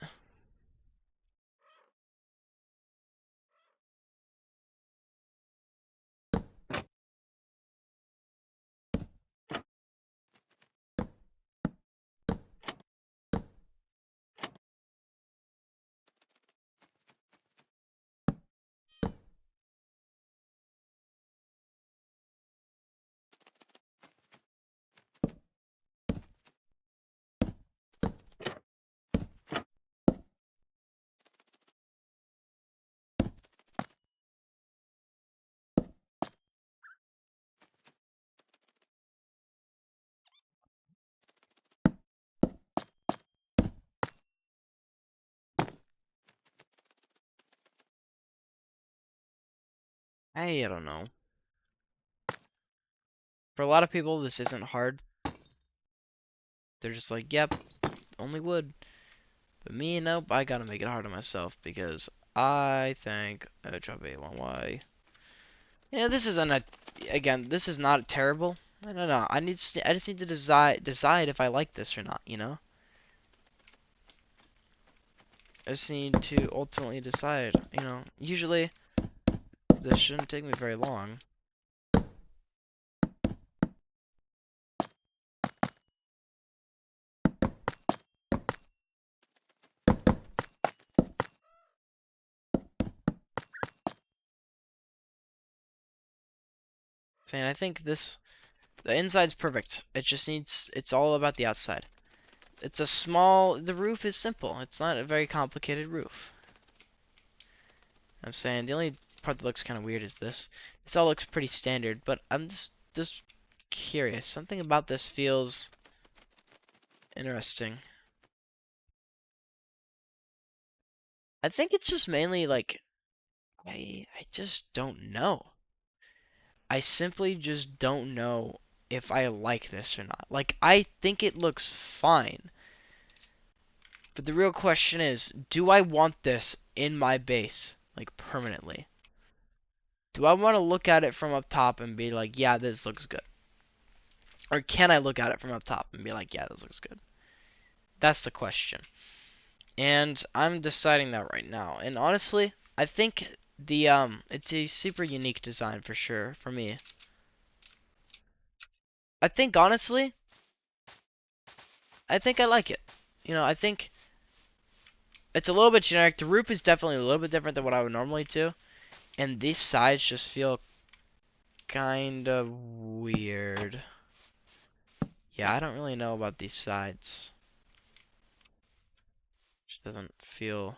I don't know. For a lot of people, this isn't hard. They're just like, yep, only wood. But me, nope, I gotta make it hard on myself because I think drop A1Y. Yeah, this isn't a, again, this is not terrible. I don't know. I just need to decide if I like this or not, you know? I just need to ultimately decide, you know, usually this shouldn't take me very long. Saying I think the inside's perfect. It just needs, it's all about the outside. It's a small, the roof is simple. It's not a very complicated roof. I'm saying the only part that looks kind of weird is this. This all looks pretty standard, but I'm just curious. Something about this feels interesting. I think it's just mainly like I just don't know. I simply just don't know if I like this or not. Like, I think it looks fine. But the real question is, do I want this in my base, like, permanently? Do I want to look at it from up top and be like, yeah, this looks good? Or can I look at it from up top and be like, yeah, this looks good? That's the question. And I'm deciding that right now. And honestly, I think it's a super unique design for sure, for me. I think, honestly, I think I like it. You know, I think it's a little bit generic. The roof is definitely a little bit different than what I would normally do. And these sides just feel kind of weird. Yeah, I don't really know about these sides. Just doesn't feel,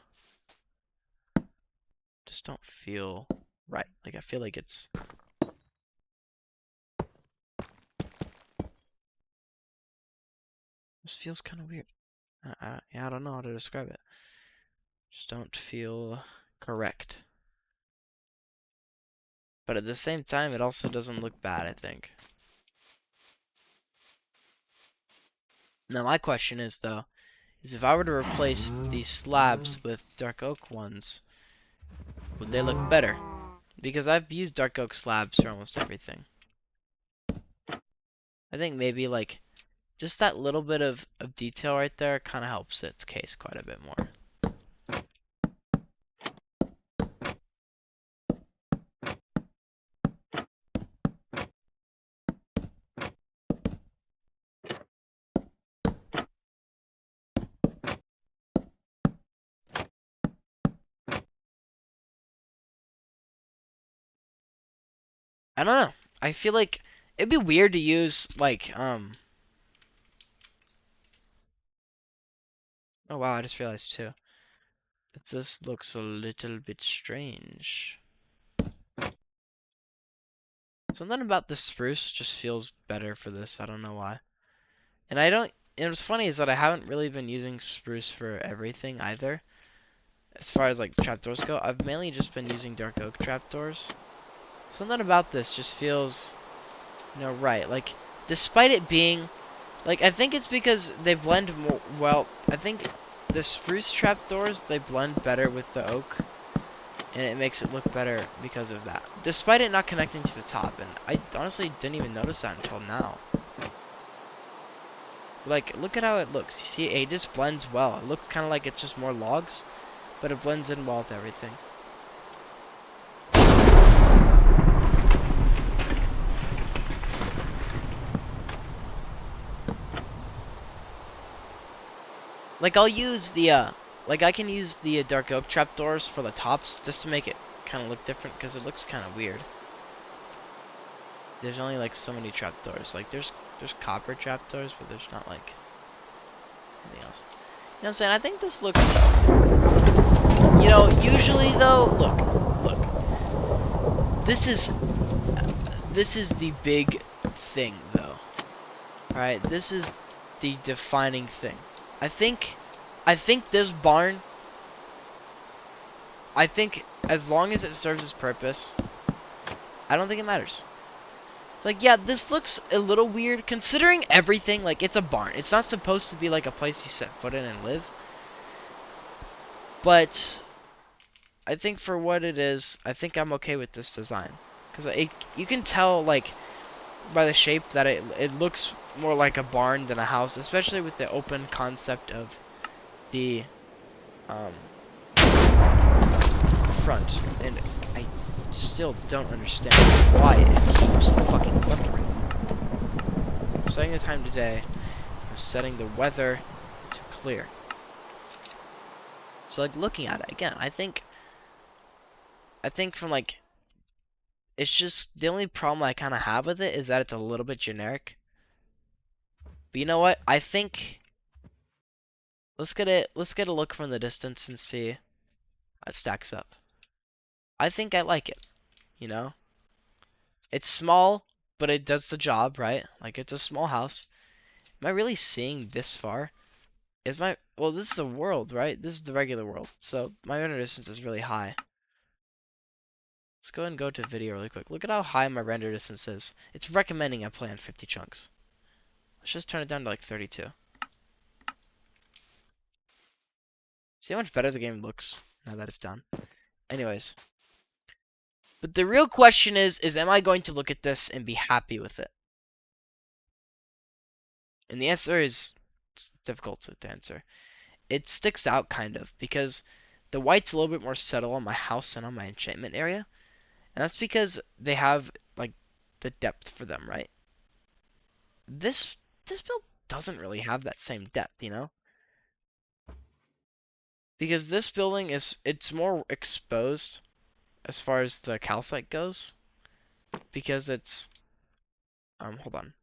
just don't feel right. Like, I feel like it's, this feels kind of weird. Yeah, I don't know how to describe it. Just don't feel correct. But at the same time, it also doesn't look bad, I think. Now, my question is, though, is if I were to replace these slabs with dark oak ones, would they look better? Because I've used dark oak slabs for almost everything. I think maybe, like, just that little bit of detail right there kind of helps its case quite a bit more. I don't know. I feel like it'd be weird to use, like, oh wow, I just realized too. It just looks a little bit strange. Something about the spruce just feels better for this. I don't know why. And I don't. And what's funny is that I haven't really been using spruce for everything either. As far as like trapdoors go, I've mainly just been using dark oak trapdoors. Something about this just feels, you know, right. Like, despite it being, like, I think it's because they blend more. Well, I think the spruce trapdoors, they blend better with the oak, and it makes it look better because of that. Despite it not connecting to the top, and I honestly didn't even notice that until now. Like, look at how it looks. You see, it just blends well. It looks kind of like it's just more logs, but it blends in well with everything. Like, I'll use the, like, I can use the dark oak trapdoors for the tops just to make it kind of look different, because it looks kind of weird. There's only, like, so many trapdoors. Like, there's copper trapdoors, but there's not, like, anything else. You know what I'm saying? I think this looks, you know, usually, though, look. This is the big thing, though. Alright, this is the defining thing. I think this barn, I think as long as it serves its purpose, I don't think it matters. Like, yeah, this looks a little weird considering everything. Like, it's a barn. It's not supposed to be like a place you set foot in and live. But I think for what it is, I think I'm okay with this design. Because you can tell, like, by the shape that it looks more like a barn than a house, especially with the open concept of the front, and I still don't understand why it keeps fucking thundering. I'm setting the time today. I'm setting the weather to clear. So like looking at it again, I think from like it's just the only problem I kind of have with it is that it's a little bit generic. But you know what? I think let's get a look from the distance and see how it stacks up. I think I like it, you know? It's small, but it does the job, right? Like it's a small house. Am I really seeing this far? Well, this is a world, right? This is the regular world. So my render distance is really high. Let's go ahead and go to video really quick. Look at how high my render distance is. It's recommending I play on 50 chunks. Let's just turn it down to like 32. See how much better the game looks now that it's done? Anyways. But the real question is am I going to look at this and be happy with it? And the answer is, it's difficult to answer. It sticks out kind of, because the white's a little bit more subtle on my house and on my enchantment area. And that's because they have, like, the depth for them, right? This build doesn't really have that same depth, you know? Because this building it's more exposed as far as the calcite goes. Because it's, hold on.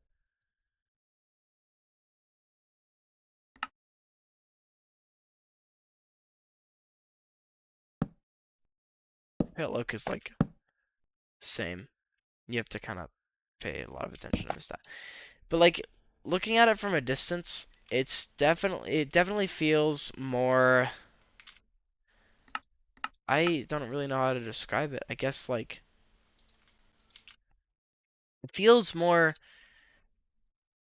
Look is like same. You have to kind of pay a lot of attention to miss that. But like looking at it from a distance, it definitely feels more. I don't really know how to describe it. I guess like it feels more.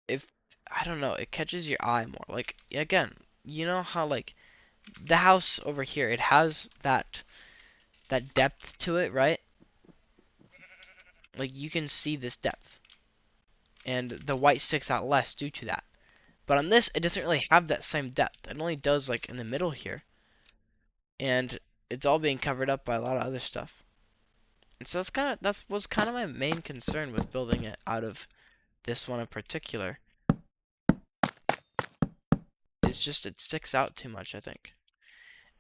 If I don't know, it catches your eye more. Like again, you know how like the house over here, it has that depth to it, right? Like you can see this depth, and the white sticks out less due to that. But on this, it doesn't really have that same depth. It only does like in the middle here, and it's all being covered up by a lot of other stuff. And so that was kind of my main concern with building it out of this one in particular. It's just it sticks out too much, I think.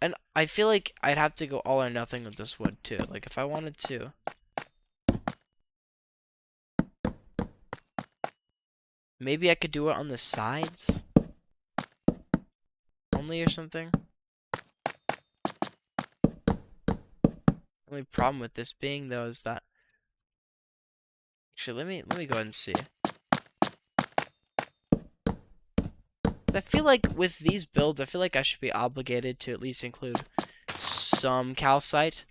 And I feel like I'd have to go all or nothing with this wood too. Like if I wanted to, maybe I could do it on the sides only or something. Only problem with this being though is that actually let me go ahead and see. I feel like with these builds, I feel like I should be obligated to at least include some calcite.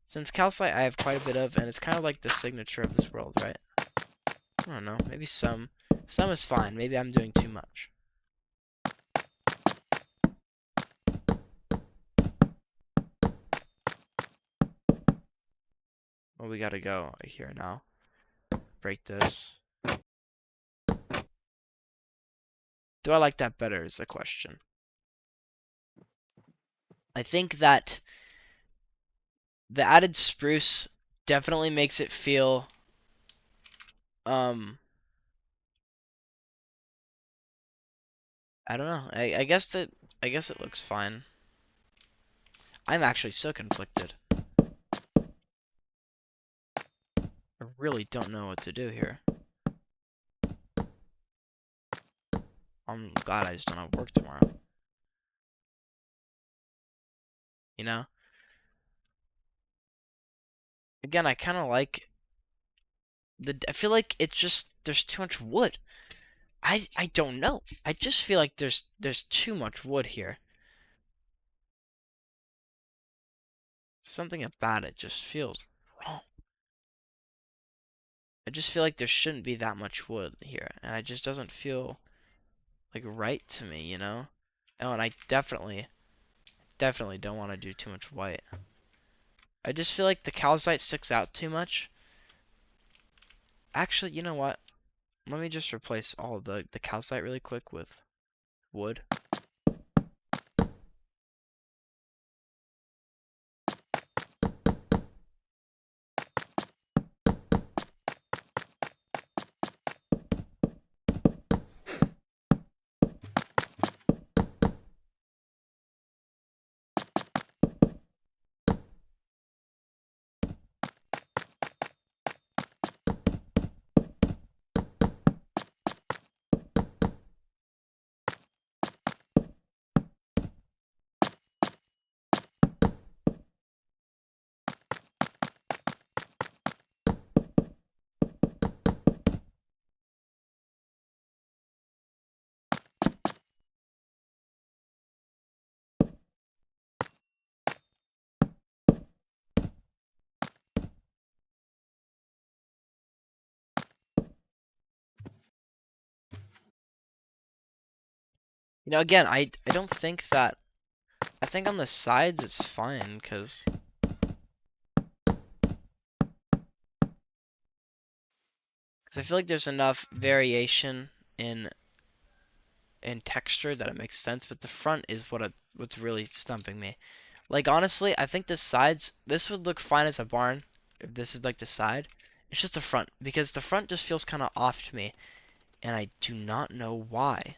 Since calcite I have quite a bit of, and it's kind of like the signature of this world, right? I don't know, maybe some. Some is fine. Maybe I'm doing too much. Well, we gotta go right here now. Break this. Do I like that better is the question. I think that the added spruce definitely makes it feel I don't know. I guess it looks fine. I'm actually so conflicted. I really don't know what to do here. I'm glad I just don't have work tomorrow. You know? Again, I kind of like I feel like it's just there's too much wood. I don't know. I just feel like there's too much wood here. Something about it just feels wrong. I just feel like there shouldn't be that much wood here, and it just doesn't feel like right to me, you know? Oh, and I definitely don't want to do too much white. I just feel like the calcite sticks out too much. Actually, you know what? Let me just replace all of the calcite really quick with wood. You know, again, I don't think that. I think on the sides it's fine, cause I feel like there's enough variation in texture that it makes sense. But the front is what's really stumping me. Like honestly, I think the sides. This would look fine as a barn if this is like the side. It's just the front because the front just feels kind of off to me, and I do not know why.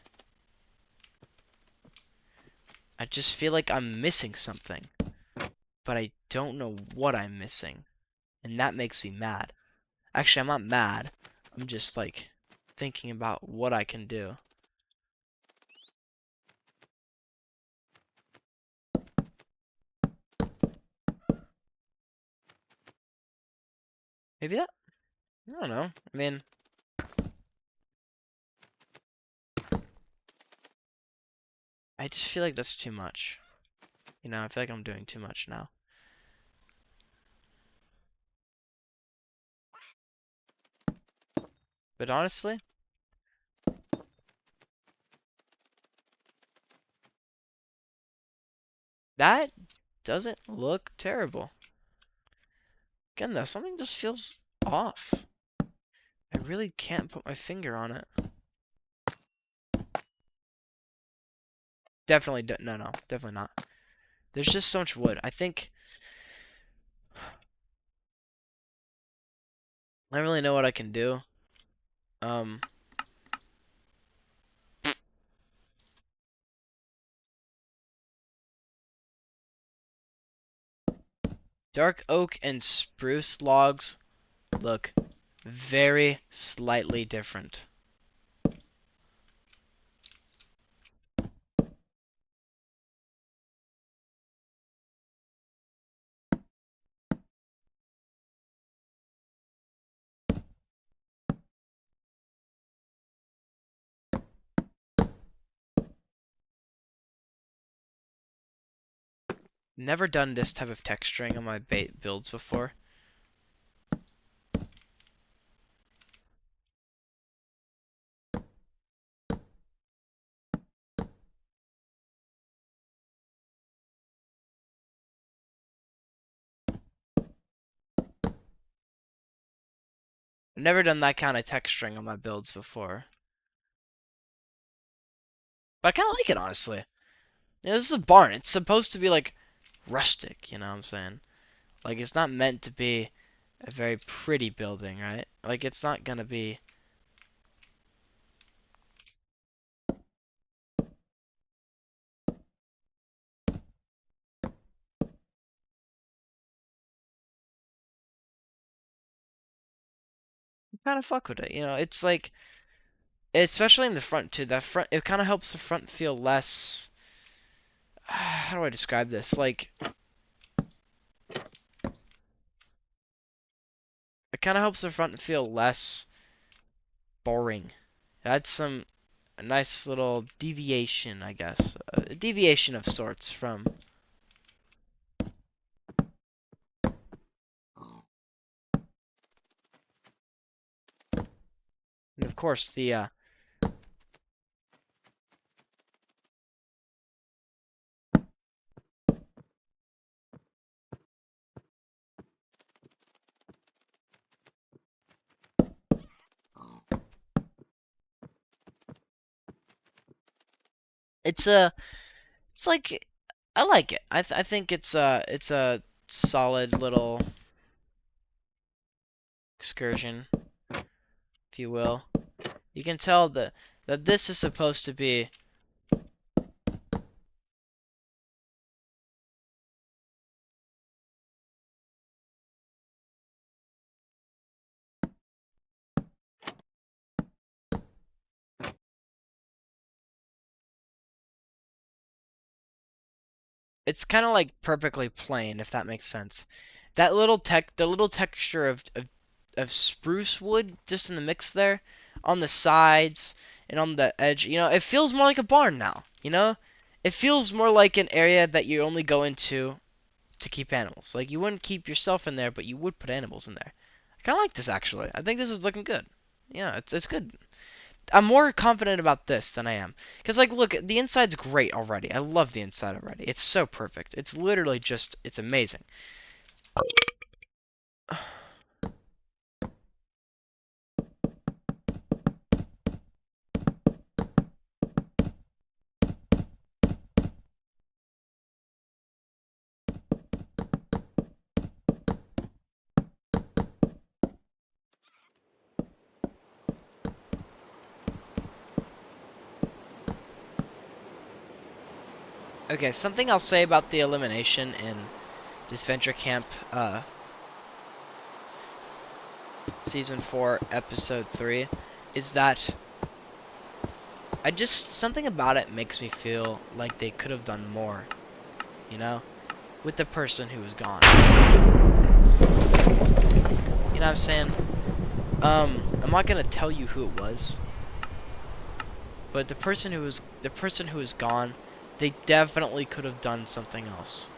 I just feel like I'm missing something, but I don't know what I'm missing, and that makes me mad. Actually, I'm not mad. I'm just like thinking about what I can do. Maybe that? I don't know. I mean, I just feel like that's too much. You know, I feel like I'm doing too much now. But honestly, that doesn't look terrible. Again, though, something just feels off. I really can't put my finger on it. Definitely, no, definitely not. There's just so much wood. I think I don't really know what I can do. Um, dark oak and spruce logs look very slightly different. Never done this type of texturing on my bait builds before. I've never done that kind of texturing on my builds before. But I kind of like it, honestly. Yeah, this is a barn. It's supposed to be, like, rustic, you know what I'm saying? Like, it's not meant to be a very pretty building, right? Like, it's not gonna be... kind of fuck with it, you know? It's like... Especially in the front, too. That front... It kind of helps the front feel less... How do I describe this? Like... It kind of helps the front feel less boring. It adds some... A nice little deviation, I guess. A deviation of sorts from... And of course, the... It's a... It's like... I like it. I think it's a solid little excursion, if you will. You can tell that this is supposed to be... It's kind of like perfectly plain, if that makes sense. That little the little texture of spruce wood just in the mix there, on the sides and on the edge. You know, it feels more like a barn now. You know, it feels more like an area that you only go into to keep animals. Like you wouldn't keep yourself in there, but you would put animals in there. I kind of like this actually. I think this is looking good. Yeah, it's good. I'm more confident about this than I am. Because, like, look, the inside's great already. I love the inside already. It's so perfect. It's literally just, it's amazing. Okay, something I'll say about the elimination in this Venture Camp Season 4, Episode 3 is that something about it makes me feel like they could have done more, you know, with the person who was gone. You know what I'm saying? I'm not gonna tell you who it was, but the person who was gone, they definitely could have done something else.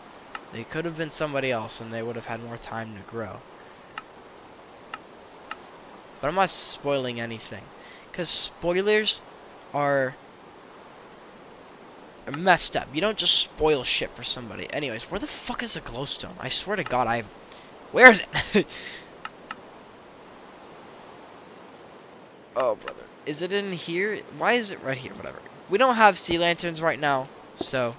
They could have been somebody else, and they would have had more time to grow. But I'm not spoiling anything, because spoilers are messed up. You don't just spoil shit for somebody. Anyways, where the fuck is the glowstone? I swear to God, where is it? Oh, brother. Is it in here? Why is it right here? Whatever. We don't have sea lanterns right now, so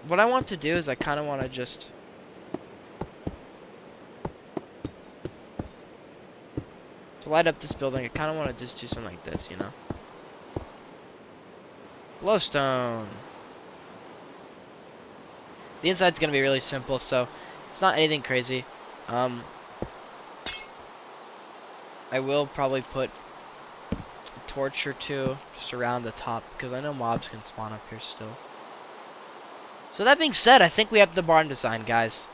what I want to do is I kind of want to just to light up this building. I kind of want to just do something like this, you know? Glowstone. The inside's gonna be really simple, so it's not anything crazy. I will probably put a torch or two just around the top because I know mobs can spawn up here still. So that being said, I think we have the barn design, guys.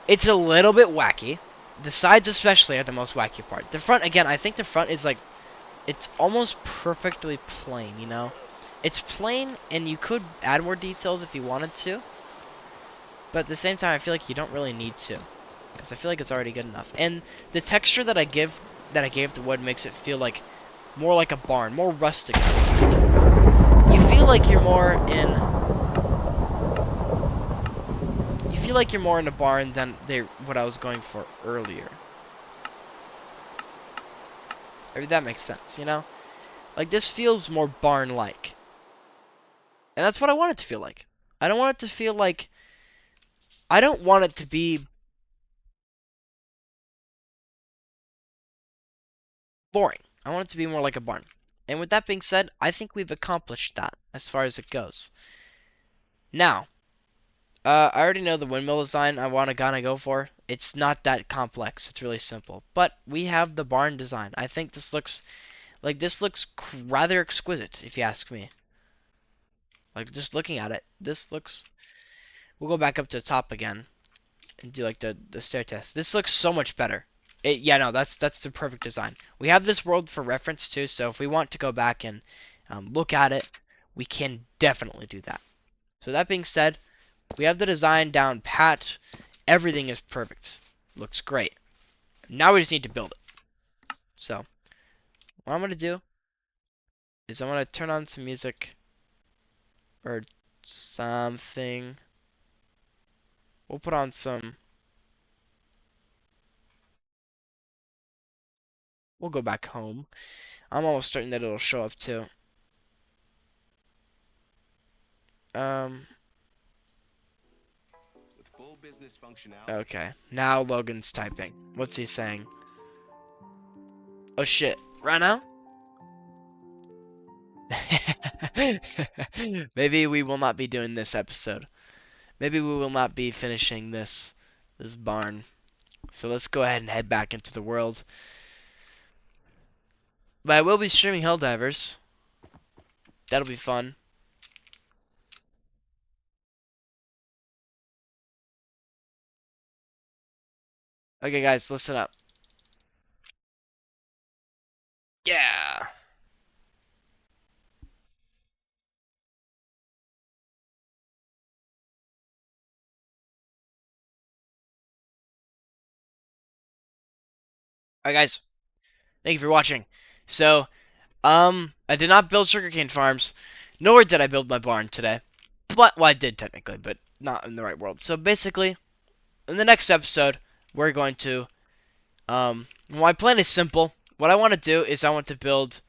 It's a little bit wacky. The sides especially are the most wacky part. The front, again, I think the front is like, it's almost perfectly plain, you know? It's plain, and you could add more details if you wanted to. But at the same time, I feel like you don't really need to, because I feel like it's already good enough. And the texture that I gave the wood makes it feel like more like a barn, more rustic. You feel like you're more in. You feel like you're more in a barn than what I was going for earlier. I mean, that makes sense, you know? Like, this feels more barn-like. And that's what I want it to feel like. I don't want it to feel like... I don't want it to be boring. I want it to be more like a barn. And with that being said, I think we've accomplished that as far as it goes. Now, I already know the windmill design I want to kind of go for. It's not that complex. It's really simple. But we have the barn design. I think this looks rather exquisite, if you ask me. Like, just looking at it, this looks... We'll go back up to the top again and do like the stair test. This looks so much better. Yeah, no, that's the perfect design. We have this world for reference too, so if we want to go back and look at it, we can definitely do that. So that being said, we have the design down pat. Everything is perfect. Looks great. Now we just need to build it. So what I'm gonna do is I'm gonna turn on some music or something. We'll put on some. We'll go back home. I'm almost certain that it'll show up too. Um. With full business functionality. Okay. Now Logan's typing. What's he saying? Oh shit. Right now? Maybe we will not be doing this episode. Maybe we will not be finishing this barn. So let's go ahead and head back into the world. But I will be streaming Helldivers. That'll be fun. Okay guys, listen up. Yeah. Alright guys, thank you for watching. So I did not build sugarcane farms, nor did I build my barn today. But, well, I did technically, but not in the right world. So basically, in the next episode, we're going to, my plan is simple. What I want to do is I want to build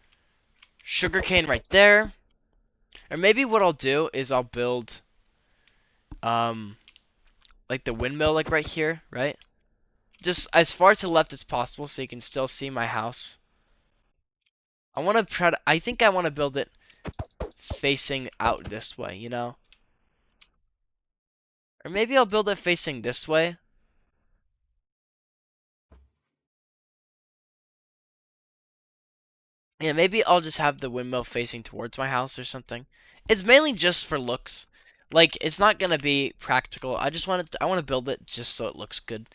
sugarcane right there. Or maybe what I'll do is I'll build, um, like the windmill like right here, right? Just as far to the left as possible so you can still see my house. I want to try to, I think I want to build it facing out this way, you know? Or maybe I'll build it facing this way. Yeah, maybe I'll just have the windmill facing towards my house or something. It's mainly just for looks. Like, it's not gonna be practical. I want to build it just so it looks good.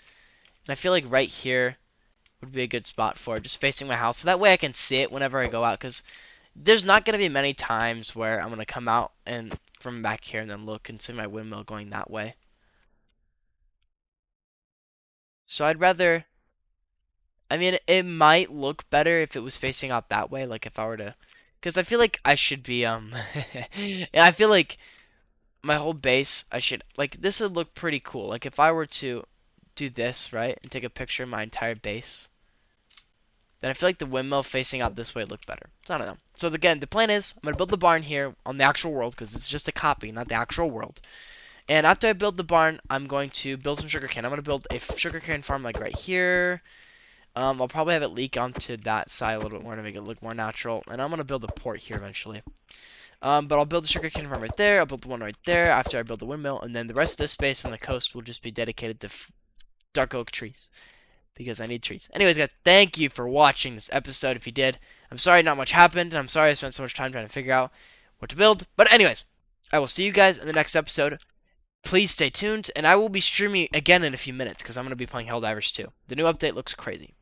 And I feel like right here would be a good spot for it, just facing my house. So that way I can see it whenever I go out, because there's not gonna be many times where I'm gonna come out and from back here and then look and see my windmill going that way. So I'd rather, I mean, it might look better if it was facing out that way, like if I were to, because I feel like I should be, yeah, I feel like my whole base, I should, like, this would look pretty cool. Like, if I were to do this, right, and take a picture of my entire base, then I feel like the windmill facing out this way would look better. So I don't know. So again, the plan is, I'm going to build the barn here on the actual world, because it's just a copy, not the actual world. And after I build the barn, I'm going to build some sugarcane. I'm going to build a sugarcane farm, like, right here. I'll probably have it leak onto that side a little bit more to make it look more natural. And I'm going to build a port here eventually. But I'll build the sugarcane farm right there. I'll build the one right there after I build the windmill. And then the rest of this space on the coast will just be dedicated to dark oak trees. Because I need trees. Anyways, guys, thank you for watching this episode. If you did, I'm sorry not much happened. And I'm sorry I spent so much time trying to figure out what to build. But anyways, I will see you guys in the next episode. Please stay tuned. And I will be streaming again in a few minutes because I'm going to be playing Helldivers 2. The new update looks crazy.